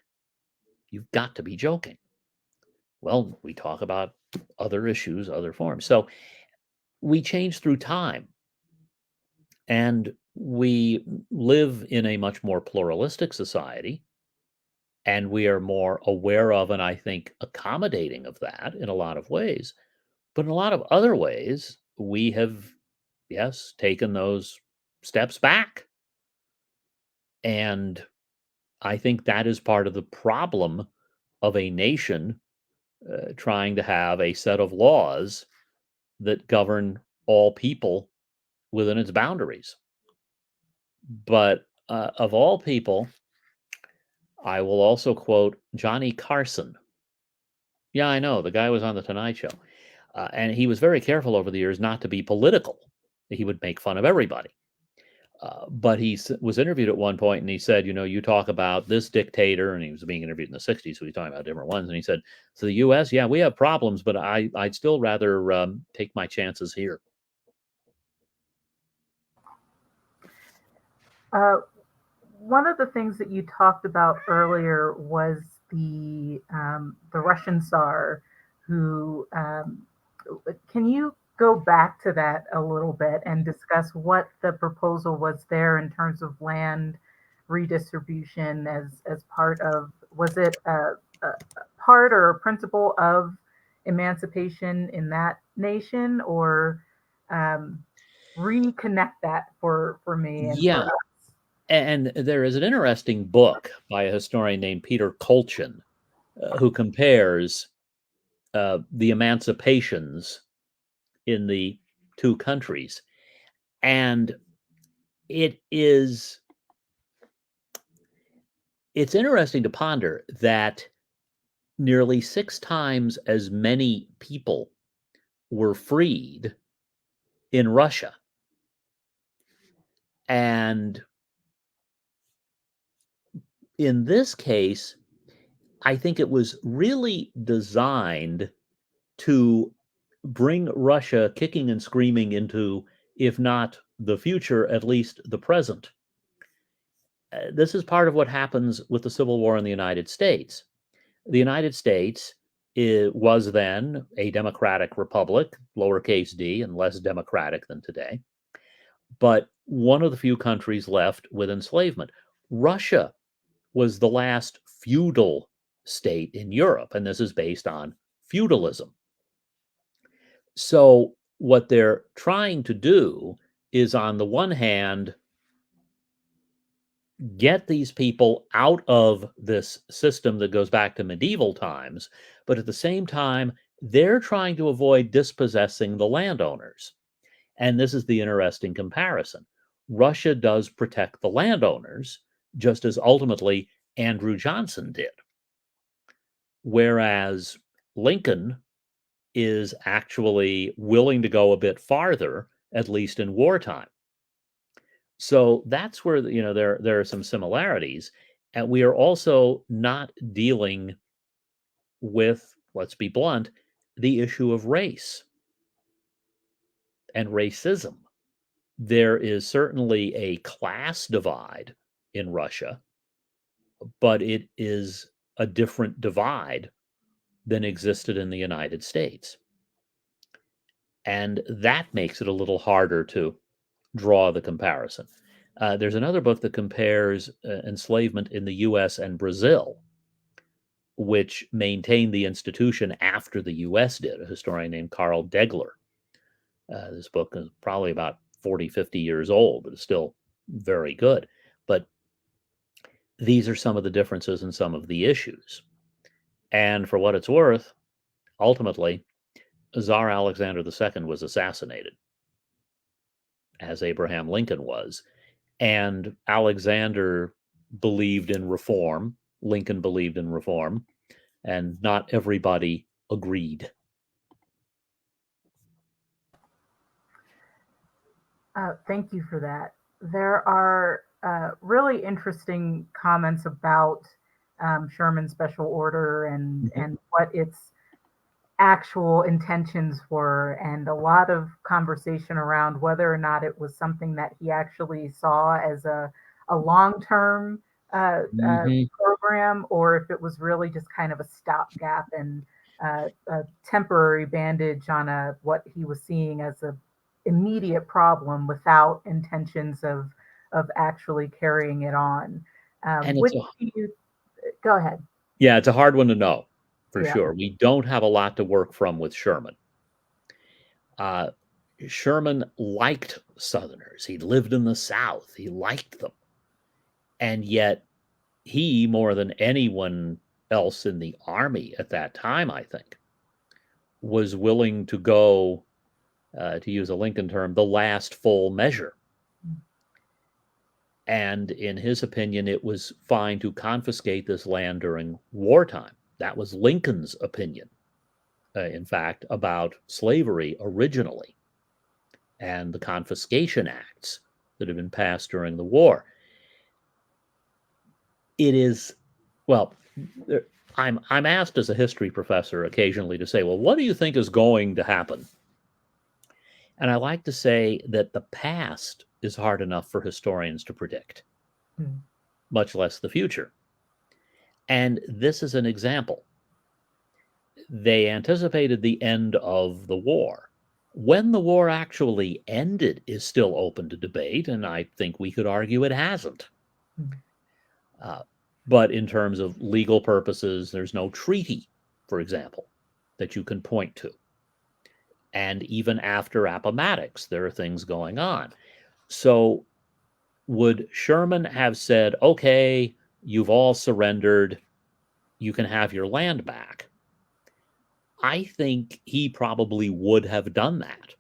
You've got to be joking. Well, we talk about other issues, other forms. So we change through time, and we live in a much more pluralistic society, and we are more aware of, and I think accommodating of that in a lot of ways. But in a lot of other ways, we have, yes, taken those steps back. And I think that is part of the problem of a nation trying to have a set of laws that govern all people within its boundaries. But of all people, I will also quote Johnny Carson. Yeah, I know. The guy was on The Tonight Show. And he was very careful over the years not to be political. He would make fun of everybody. But he was interviewed at one point and he said, you know, you talk about this dictator, and he was being interviewed in the 60s, so he's talking about different ones. And he said, so the US, yeah, we have problems, but I'd still rather take my chances here. Uh, One of the things that you talked about earlier was the Russian Tsar, who can you go back to that a little bit and discuss what the proposal was there in terms of land redistribution as part of, was it a part or a principle of emancipation in that nation, or um, reconnect that for me and for Yeah. us? And there is an interesting book by a historian named Peter Kolchin who compares the emancipations in the two countries. And it is it's interesting to ponder that nearly 6 times as many people were freed in Russia. And in this case, I think it was really designed to bring Russia kicking and screaming into, if not the future, at least the present. This is part of what happens with the Civil War in the United States. The United States was then a democratic republic, lowercase d, and less democratic than today, but one of the few countries left with enslavement. Russia was the last feudal state in Europe, and this is based on feudalism. So, what they're trying to do is, on the one hand, get these people out of this system that goes back to medieval times, but at the same time, they're trying to avoid dispossessing the landowners. And this is the interesting comparison. Russia does protect the landowners, just as ultimately Andrew Johnson did. Whereas Lincoln is actually willing to go a bit farther, at least in wartime. So that's where there are some similarities, and we are also not dealing with, let's be blunt, the issue of race and racism. There is certainly a class divide in Russia, but it is a different divide than existed in the United States. And that makes it a little harder to draw the comparison. There's another book that compares enslavement in the US and Brazil, which maintained the institution after the US did, a historian named Carl Degler. This book is probably about 40, 50 years old, but it's still very good. But these are some of the differences and some of the issues. And for what it's worth, ultimately, Tsar Alexander II was assassinated, as Abraham Lincoln was. And Alexander believed in reform, Lincoln believed in reform, and not everybody agreed. Thank you for that. There are really interesting comments about Sherman's special order and what its actual intentions were, and a lot of conversation around whether or not it was something that he actually saw as a long-term program, or if it was really just kind of a stopgap and a temporary bandage on what he was seeing as a immediate problem without intentions of actually carrying it on. And Go ahead. Yeah, it's a hard one to know, for Yeah. sure. We don't have a lot to work from with Sherman. Sherman liked Southerners. He lived in the South. He liked them. And yet he, more than anyone else in the Army at that time, I think, was willing to go, to use a Lincoln term, the last full measure. And in his opinion, it was fine to confiscate this land during wartime. That was Lincoln's opinion, in fact, about slavery originally, and the confiscation acts that had been passed during the war. It is, well, I'm asked as a history professor occasionally to say, well, what do you think is going to happen? And I like to say that the past is hard enough for historians to predict, much less the future. And this is an example. They anticipated the end of the war. When the war actually ended is still open to debate, and I think we could argue it hasn't. But in terms of legal purposes, there's no treaty, for example, that you can point to. And even after Appomattox, there are things going on. So would Sherman have said, okay, you've all surrendered, you can have your land back? I think he probably would have done that.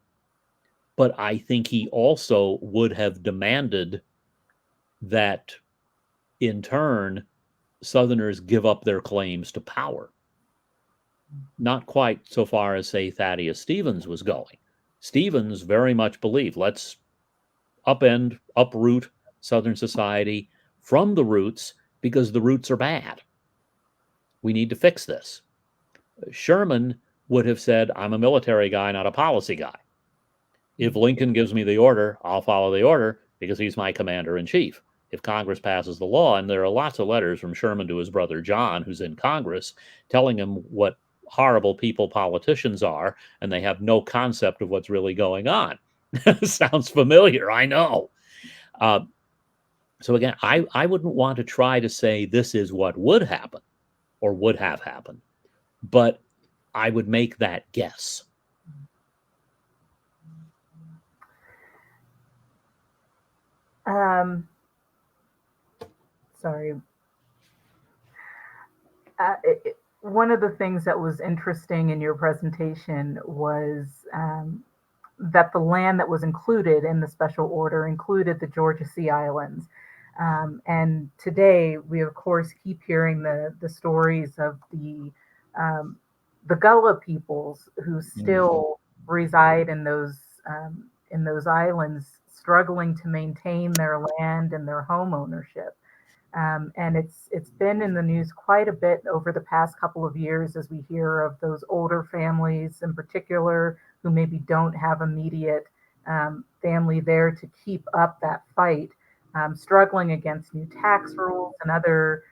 But I think he also would have demanded that, in turn, Southerners give up their claims to power. Not quite so far as, say, Thaddeus Stevens was going. Stevens very much believed, let's uproot Southern society from the roots because the roots are bad. We need to fix this. Sherman would have said, I'm a military guy, not a policy guy. If Lincoln gives me the order, I'll follow the order because he's my commander in chief. If Congress passes the law, and there are lots of letters from Sherman to his brother John, who's in Congress, telling him what horrible people politicians are, and they have no concept of what's really going on. Sounds familiar, I know. So again, I wouldn't want to try to say this is what would happen or would have happened, but I would make that guess. Sorry. One of the things that was interesting in your presentation was that the land that was included in the special order included the Georgia Sea Islands. And today, we of course keep hearing the stories of the Gullah peoples who still reside in those islands, struggling to maintain their land and their home ownership. And it's been in the news quite a bit over the past couple of years as we hear of those older families in particular who maybe don't have immediate family there to keep up that fight, struggling against new tax rules and other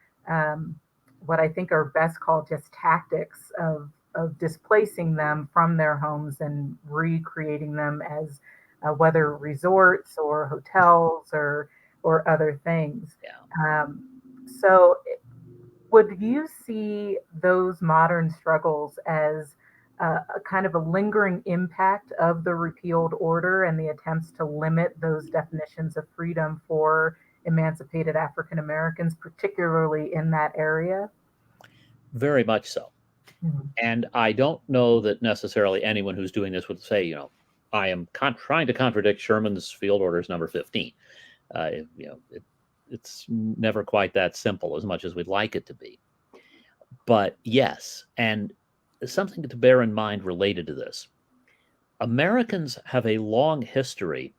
what I think are best called just tactics of displacing them from their homes and recreating them as whether resorts or hotels or other things. Yeah. So would you see those modern struggles as a kind of a lingering impact of the repealed order and the attempts to limit those definitions of freedom for emancipated African Americans, particularly in that area? Very much so. Mm-hmm. And I don't know that necessarily anyone who's doing this would say, I am trying to contradict Sherman's Field Orders number 15. It's never quite that simple as much as we'd like it to be. But yes, and something to bear in mind related to this. Americans have a long history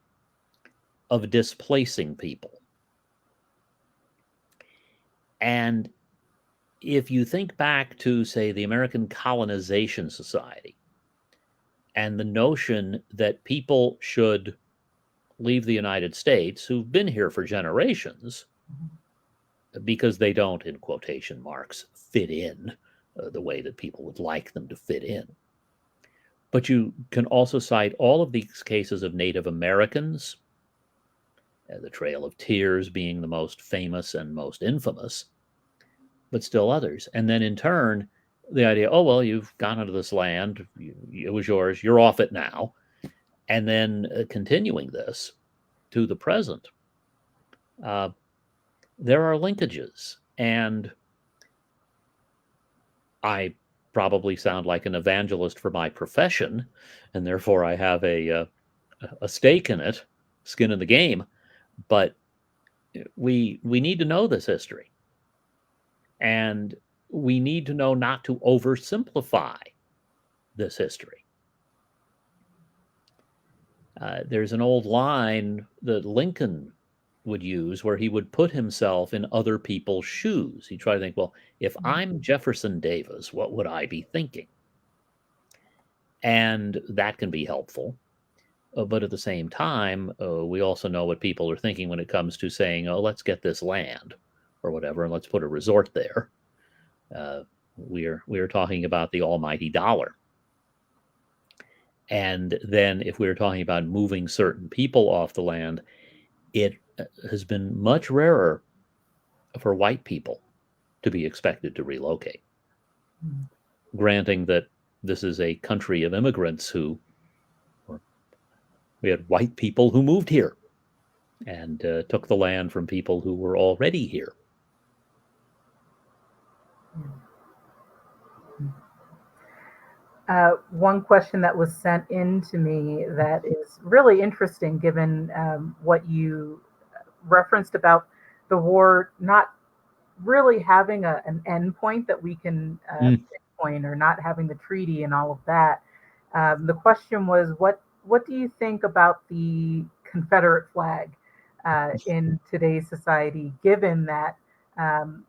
of displacing people. And if you think back to, say, the American Colonization Society and the notion that people should leave the United States who've been here for generations because they don't, in quotation marks, fit in the way that people would like them to fit in. But you can also cite all of these cases of Native Americans, the Trail of Tears being the most famous and most infamous, but still others. And then in turn, the idea, oh, well, you've gone into this land, it was yours, you're off it now. And then continuing this to the present, there are linkages. And I probably sound like an evangelist for my profession, and therefore I have a stake in it, skin in the game. But we need to know this history. And we need to know not to oversimplify this history. There's an old line that Lincoln would use where he would put himself in other people's shoes. He'd try to think, well, if I'm Jefferson Davis, what would I be thinking? And that can be helpful. But at the same time, we also know what people are thinking when it comes to saying, oh, let's get this land or whatever, and let's put a resort there. We are talking about the almighty dollar. And then if we're talking about moving certain people off the land, it has been much rarer for white people to be expected to relocate. Mm-hmm. Granting that this is a country of immigrants we had white people who moved here and took the land from people who were already here. One question that was sent in to me that is really interesting, given what you referenced about the war not really having an endpoint that we can Mm. pinpoint, or not having the treaty and all of that. The question was, what do you think about the Confederate flag in today's society, given that um,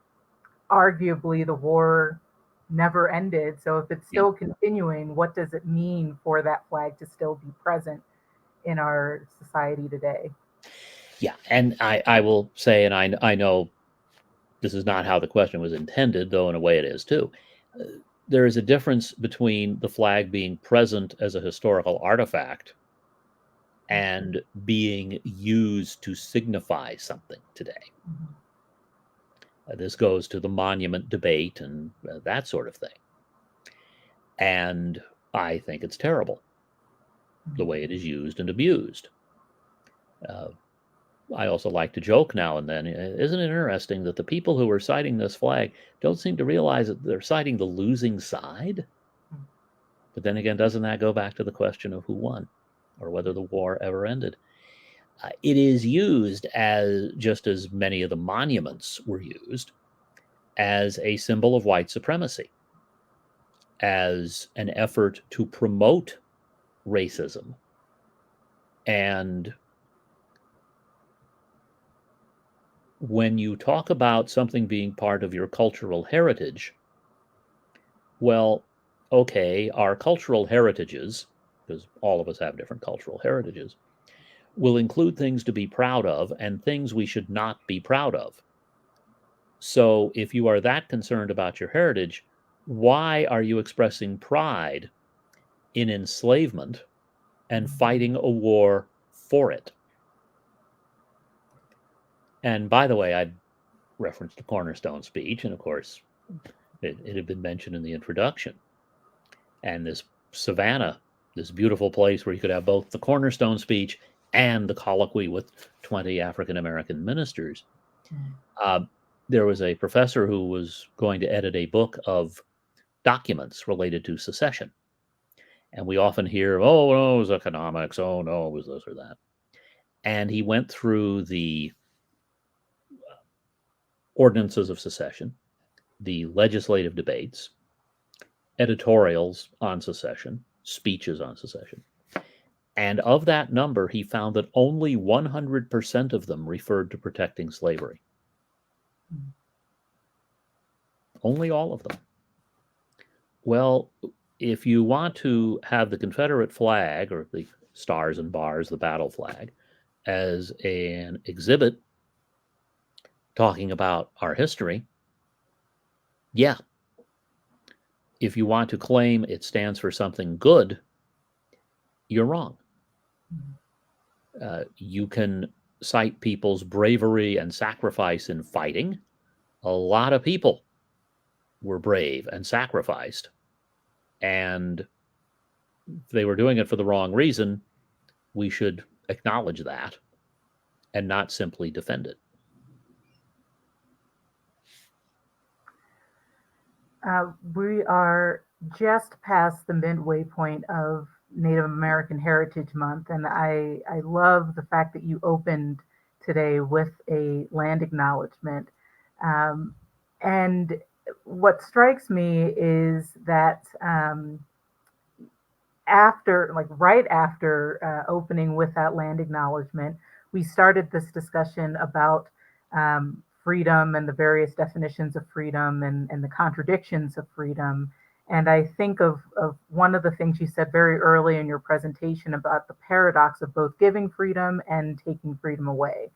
arguably the war never ended? So if it's Yeah. still continuing, what does it mean for that flag to still be present in our society today? Yeah. And I will say, and I know this is not how the question was intended, though in a way it is too. Uh, there is a difference between the flag being present as a historical artifact and being used to signify something today. Mhm. This goes to the monument debate and that sort of thing. And I think it's terrible the way it is used and abused. Uh, I also like to joke now and then. Isn't it interesting that the people who are citing this flag don't seem to realize that they're citing the losing side? But then again, doesn't that go back to the question of who won or whether the war ever ended? It is used as, just as many of the monuments were used, as a symbol of white supremacy, as an effort to promote racism. And when you talk about something being part of your cultural heritage, well, okay, our cultural heritages, because all of us have different cultural heritages, will include things to be proud of and things we should not be proud of. So if you are that concerned about your heritage, why are you expressing pride in enslavement and fighting a war for it? And by the way, I referenced the Cornerstone speech, and of course, it had been mentioned in the introduction. And this Savannah, this beautiful place where you could have both the Cornerstone speech and the colloquy with 20 African American ministers. Uh, there was a professor who was going to edit a book of documents related to secession. And we often hear, oh, no, it was economics. Oh, no, it was this or that. And he went through the ordinances of secession, the legislative debates, editorials on secession, speeches on secession. And of that number, he found that only 100% of them referred to protecting slavery. Only all of them. Well, if you want to have the Confederate flag, or the stars and bars, the battle flag, as an exhibit talking about our history, yeah. If you want to claim it stands for something good, you're wrong. You can cite people's bravery and sacrifice in fighting. A lot of people were brave and sacrificed, and they were doing it for the wrong reason. We should acknowledge that and not simply defend it. We are just past the midway point of Native American Heritage Month, and I love the fact that you opened today with a land acknowledgement. Um, and what strikes me is that after, like right after opening with that land acknowledgement, we started this discussion about freedom and the various definitions of freedom, and the contradictions of freedom. And I think of one of the things you said very early in your presentation about the paradox of both giving freedom and taking freedom away,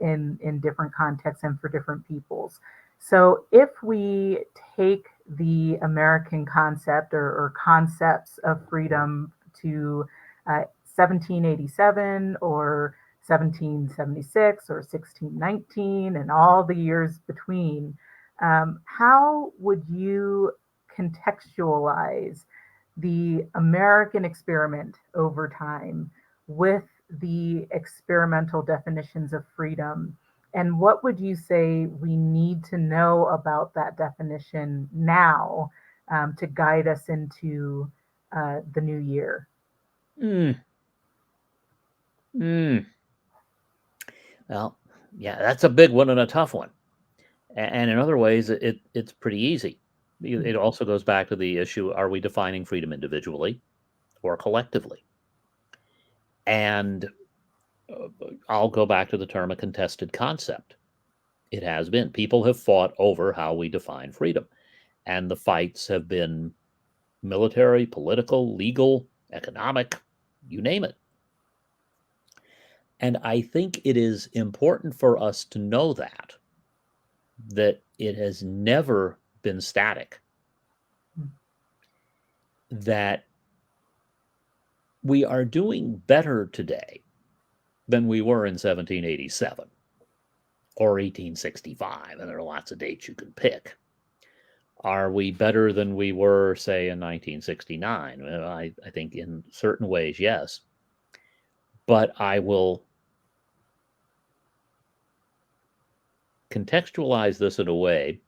in different contexts and for different peoples. So if we take the American concept, or concepts of freedom to 1787 or 1776 or 1619 and all the years between, how would you contextualize the American experiment over time with the experimental definitions of freedom? And what would you say we need to know about that definition now, to guide us into the new year? Mm, mm. Well, yeah, that's a big one and a tough one. And in other ways, it's pretty easy. It also goes back to the issue, are we defining freedom individually or collectively? And I'll go back to the term a contested concept. It has been. People have fought over how we define freedom. And the fights have been military, political, legal, economic, you name it. And I think it is important for us to know that it has never been static, that we are doing better today than we were in 1787 or 1865, and there are lots of dates you can pick. Are we better than we were, say, in 1969? Well, I think in certain ways, yes. But I will contextualize this in a way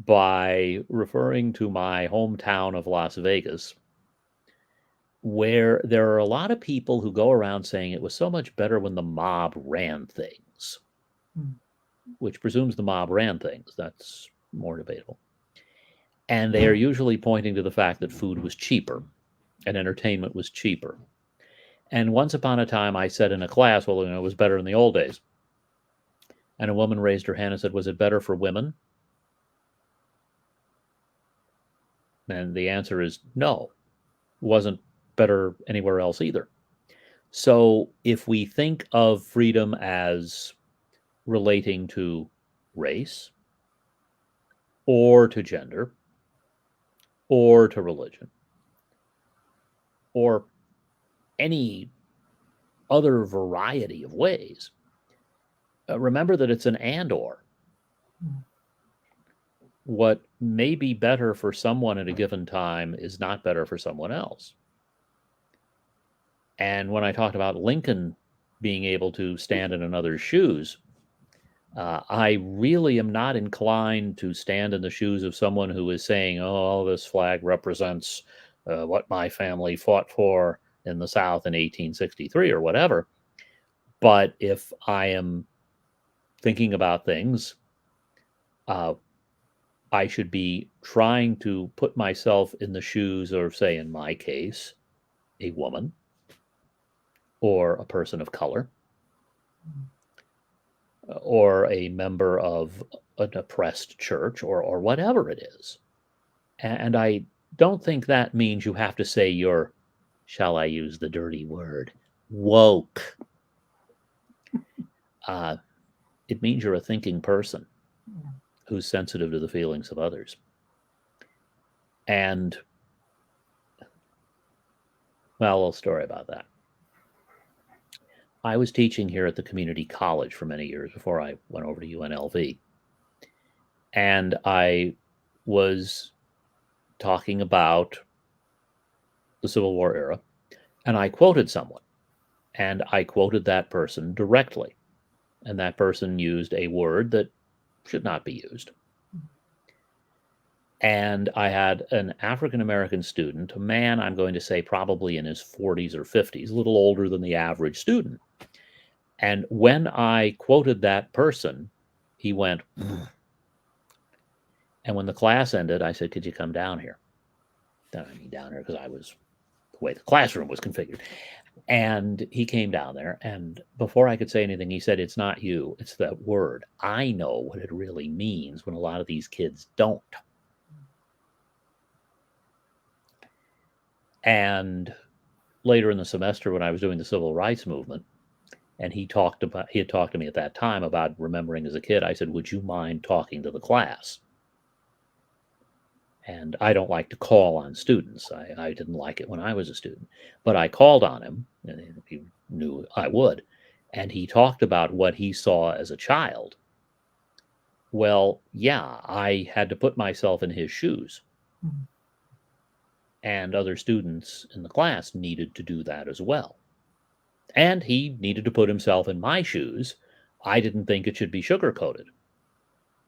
by referring to my hometown of Las Vegas, where there are a lot of people who go around saying it was so much better when the mob ran things, which presumes the mob ran things. That's more debatable. And they are usually pointing to the fact that food was cheaper and entertainment was cheaper. And once upon a time, I said in a class, well, it was better in the old days. And a woman raised her hand and said, was it better for women? And the answer is no. It wasn't better anywhere else either. So if we think of freedom as relating to race or to gender or to religion or any other variety of ways, remember that it's an and or. What may be better for someone at a given time is not better for someone else. And when I talked about Lincoln being able to stand in another's shoes, I really am not inclined to stand in the shoes of someone who is saying, oh, this flag represents what my family fought for in the South in 1863 or whatever. But if I am thinking about things, I should be trying to put myself in the shoes of, say, in my case, a woman or a person of color or a member of an oppressed church or whatever it is. And I don't think that means you have to say you're, shall I use the dirty word, woke. It means you're a thinking person who's sensitive to the feelings of others. And, well, a little story about that. I was teaching here at the community college for many years before I went over to UNLV. And I was talking about the Civil War era, and I quoted someone, and I quoted that person directly. And that person used a word that should not be used. And I had an African-American student, a man, I'm going to say probably in his 40s or 50s, a little older than the average student. And when I quoted that person, he went, and when the class ended, I said, could you come down here? I mean, down here because I was the way the classroom was configured. And he came down there, and before I could say anything, he said, it's not you, it's that word. I know what it really means when a lot of these kids don't. And later in the semester, when I was doing the civil rights movement, and he had talked to me at that time about remembering as a kid, I said, would you mind talking to the class? And I don't like to call on students. I didn't like it when I was a student. But I called on him, and he knew I would. And he talked about what he saw as a child. Well, yeah, I had to put myself in his shoes. Mm-hmm. And other students in the class needed to do that as well. And he needed to put himself in my shoes. I didn't think it should be sugar-coated.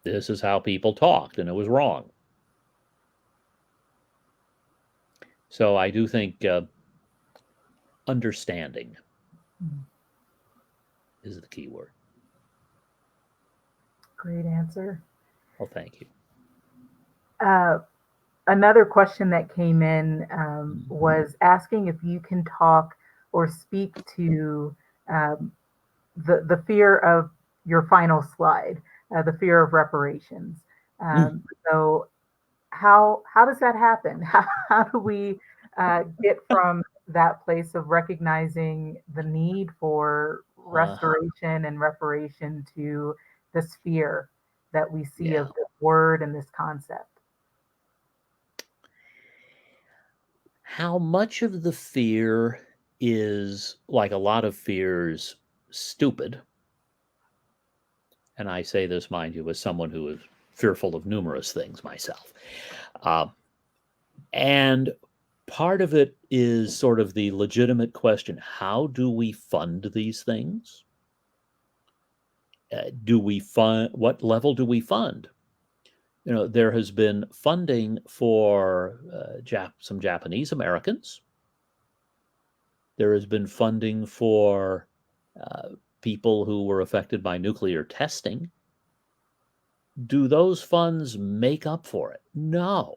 This is how people talked, and it was wrong. So I do think understanding is the key word. Great answer. Well, thank you. Another question that came in was asking if you can talk or speak to the fear of your final slide, the fear of reparations. So how does that happen? How do we get from that place of recognizing the need for restoration and reparation to this fear that we see of this word and this concept? How much of the fear is, like a lot of fears, stupid? And I say this, mind you, as someone who is fearful of numerous things myself. And part of it is sort of the legitimate question: how do we fund these things? Do we fund? What level do we fund? You know, there has been funding for some Japanese Americans. There has been funding for people who were affected by nuclear testing. Do those funds make up for it? No.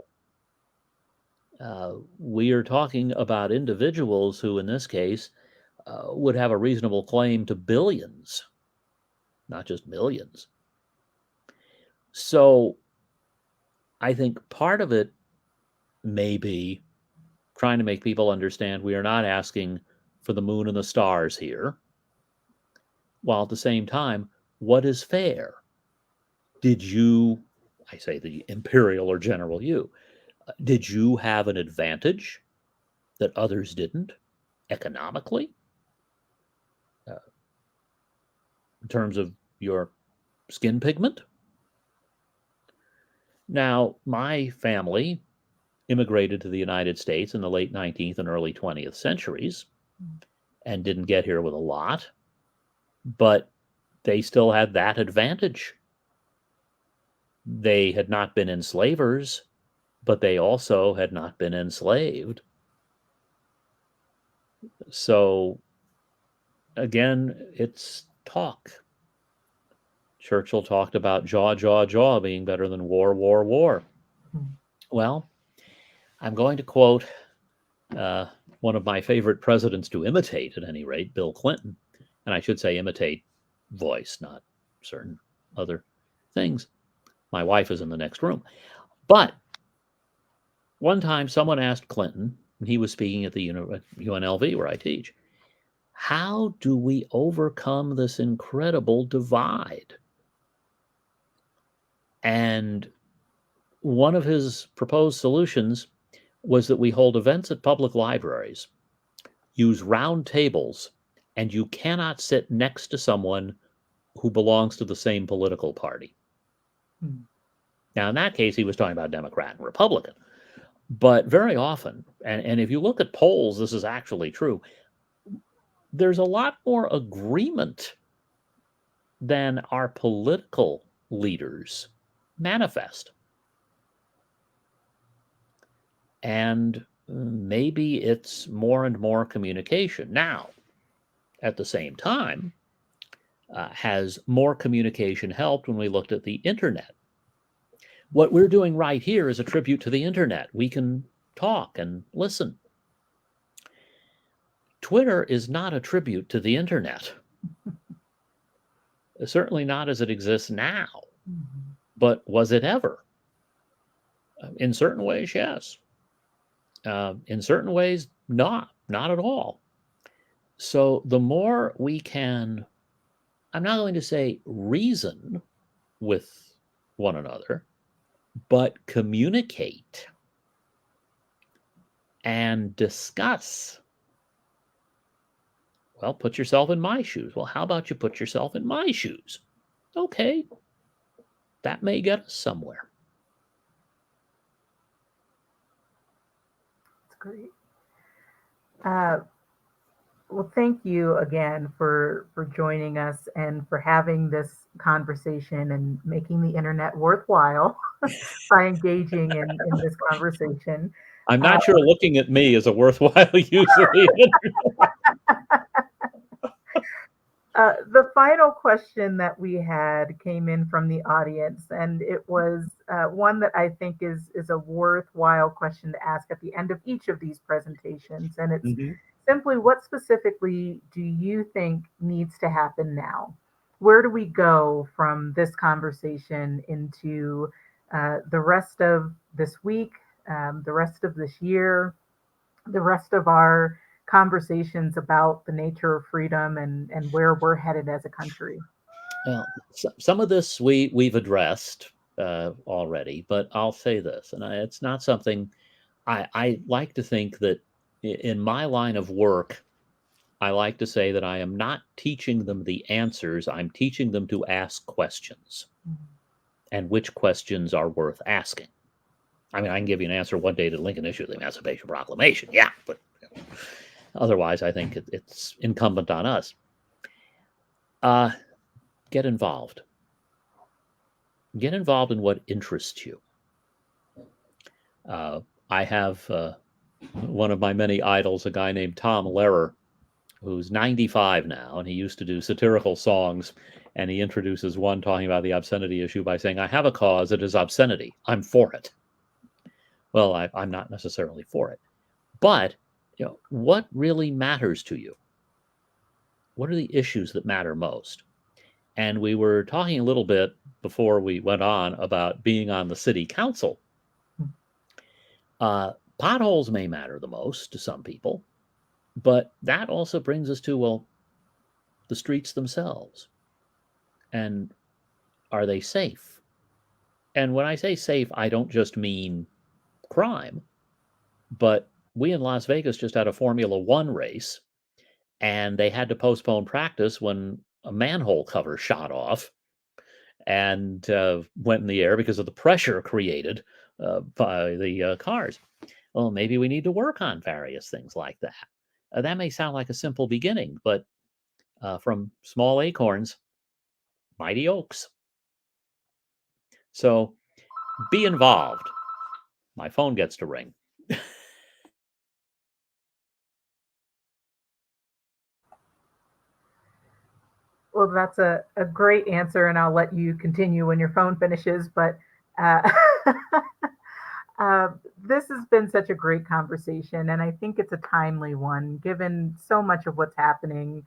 We are talking about individuals who, in this case, would have a reasonable claim to billions, not just millions. So I think part of it may be trying to make people understand we are not asking for the moon and the stars here, while at the same time, what is fair? Did you, I say the imperial or general you, did you have an advantage that others didn't economically? In terms of your skin pigment? Now, my family immigrated to the United States in the late 19th and early 20th centuries and didn't get here with a lot, but they still had that advantage. They had not been enslavers, but they also had not been enslaved. So, again, it's talk. Churchill talked about jaw, jaw, jaw being better than war, war, war. Well, I'm going to quote one of my favorite presidents to imitate, at any rate, Bill Clinton. And I should say imitate voice, not certain other things. My wife is in the next room. But one time someone asked Clinton, and he was speaking at the UNLV where I teach, how do we overcome this incredible divide? And one of his proposed solutions was that we hold events at public libraries, use round tables, and you cannot sit next to someone who belongs to the same political party. Now, in that case, he was talking about Democrat and Republican. But very often, and if you look at polls, this is actually true, there's a lot more agreement than our political leaders manifest. And maybe it's more and more communication. Now, at the same time, has more communication helped when we looked at the internet? What we're doing right here is a tribute to the internet. We can talk and listen. Twitter is not a tribute to the internet. Certainly not as it exists now. But was it ever? In certain ways, yes. In certain ways, not at all. So the more we can, I'm not going to say reason with one another, but communicate and discuss. Well, put yourself in my shoes. Well, how about you put yourself in my shoes? Okay, that may get us somewhere. That's great. Well, thank you again for joining us and for having this conversation and making the internet worthwhile by engaging in this conversation. I'm not sure looking at me is a worthwhile use of the internet. The final question that we had came in from the audience, and it was one that I think is a worthwhile question to ask at the end of each of these presentations. And it's Mhm. simply, what specifically do you think needs to happen now? Where do we go from this conversation into the rest of this week, the rest of this year, the rest of our conversations about the nature of freedom and where we're headed as a country? Well, some of this we've addressed already, but I'll say this, and it's not something I like to think that in my line of work, I like to say that I am not teaching them the answers. I'm teaching them to ask questions, and which questions are worth asking. I mean, I can give you an answer one day to the Lincoln issue, the Emancipation Proclamation, yeah, but otherwise, I think it's incumbent on us. Get involved. Get involved in what interests you. I have one of my many idols, a guy named Tom Lehrer, who's 95 now, and he used to do satirical songs. And he introduces one talking about the obscenity issue by saying, "I have a cause, it is obscenity. I'm for it." Well, I'm not necessarily for it. But what really matters to you? What are the issues that matter most? And we were talking a little bit before we went on about being on the city council. Potholes may matter the most to some people, but that also brings us to, well, the streets themselves. And are they safe? And when I say safe, I don't just mean crime, but we in Las Vegas just had a Formula One race, and they had to postpone practice when a manhole cover shot off and went in the air because of the pressure created by the cars. Well, maybe we need to work on various things like that. That may sound like a simple beginning, but from small acorns, mighty oaks. So be involved. My phone gets to ring. Well, that's a great answer, and I'll let you continue when your phone finishes. But uh, this has been such a great conversation, and I think it's a timely one, given so much of what's happening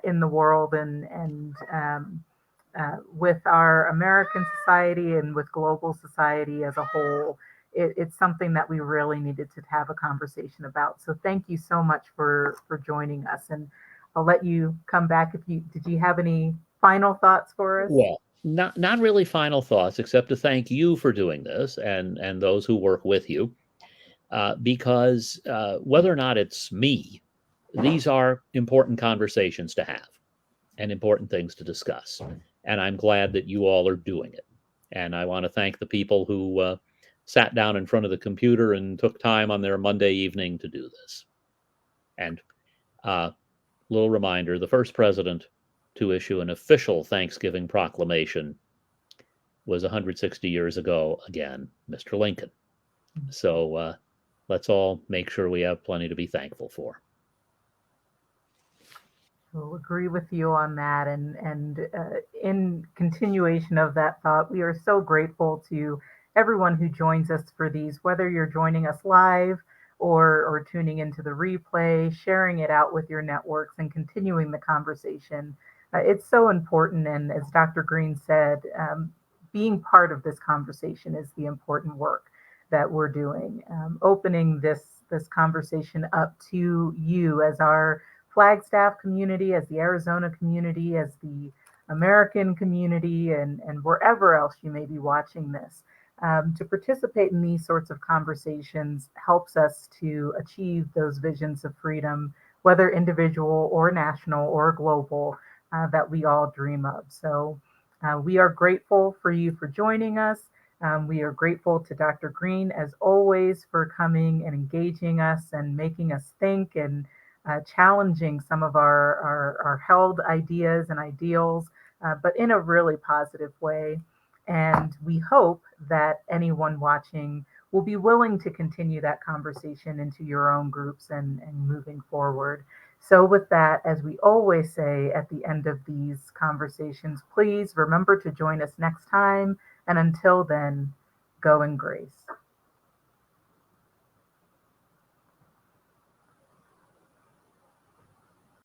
in the world and with our American society and with global society as a whole. It's something that we really needed to have a conversation about. So thank you so much for joining us, and I'll let you come back if you did. You have any final thoughts for us? Well, not really final thoughts, except to thank you for doing this and those who work with you, because whether or not it's me, these are important conversations to have and important things to discuss. And I'm glad that you all are doing it. And I want to thank the people who sat down in front of the computer and took time on their Monday evening to do this. And little reminder, the first president to issue an official Thanksgiving proclamation was 160 years ago, again, Mr. Lincoln. So let's all make sure we have plenty to be thankful for. We'll agree with you on that. And in continuation of that thought, we are so grateful to everyone who joins us for these, whether you're joining us live or tuning into the replay, sharing it out with your networks and continuing the conversation. It's so important. And as Dr. Green said, being part of this conversation is the important work that we're doing, opening this conversation up to you as our Flagstaff community, as the Arizona community, as the American community, and wherever else you may be watching this. To participate in these sorts of conversations helps us to achieve those visions of freedom, whether individual or national or global, that we all dream of. So we are grateful for you for joining us. We are grateful to Dr. Green, as always, for coming and engaging us and making us think and challenging some of our held ideas and ideals, but in a really positive way. And we hope that anyone watching will be willing to continue that conversation into your own groups and moving forward. So, with that, as we always say at the end of these conversations, please remember to join us next time. And until then, go in grace.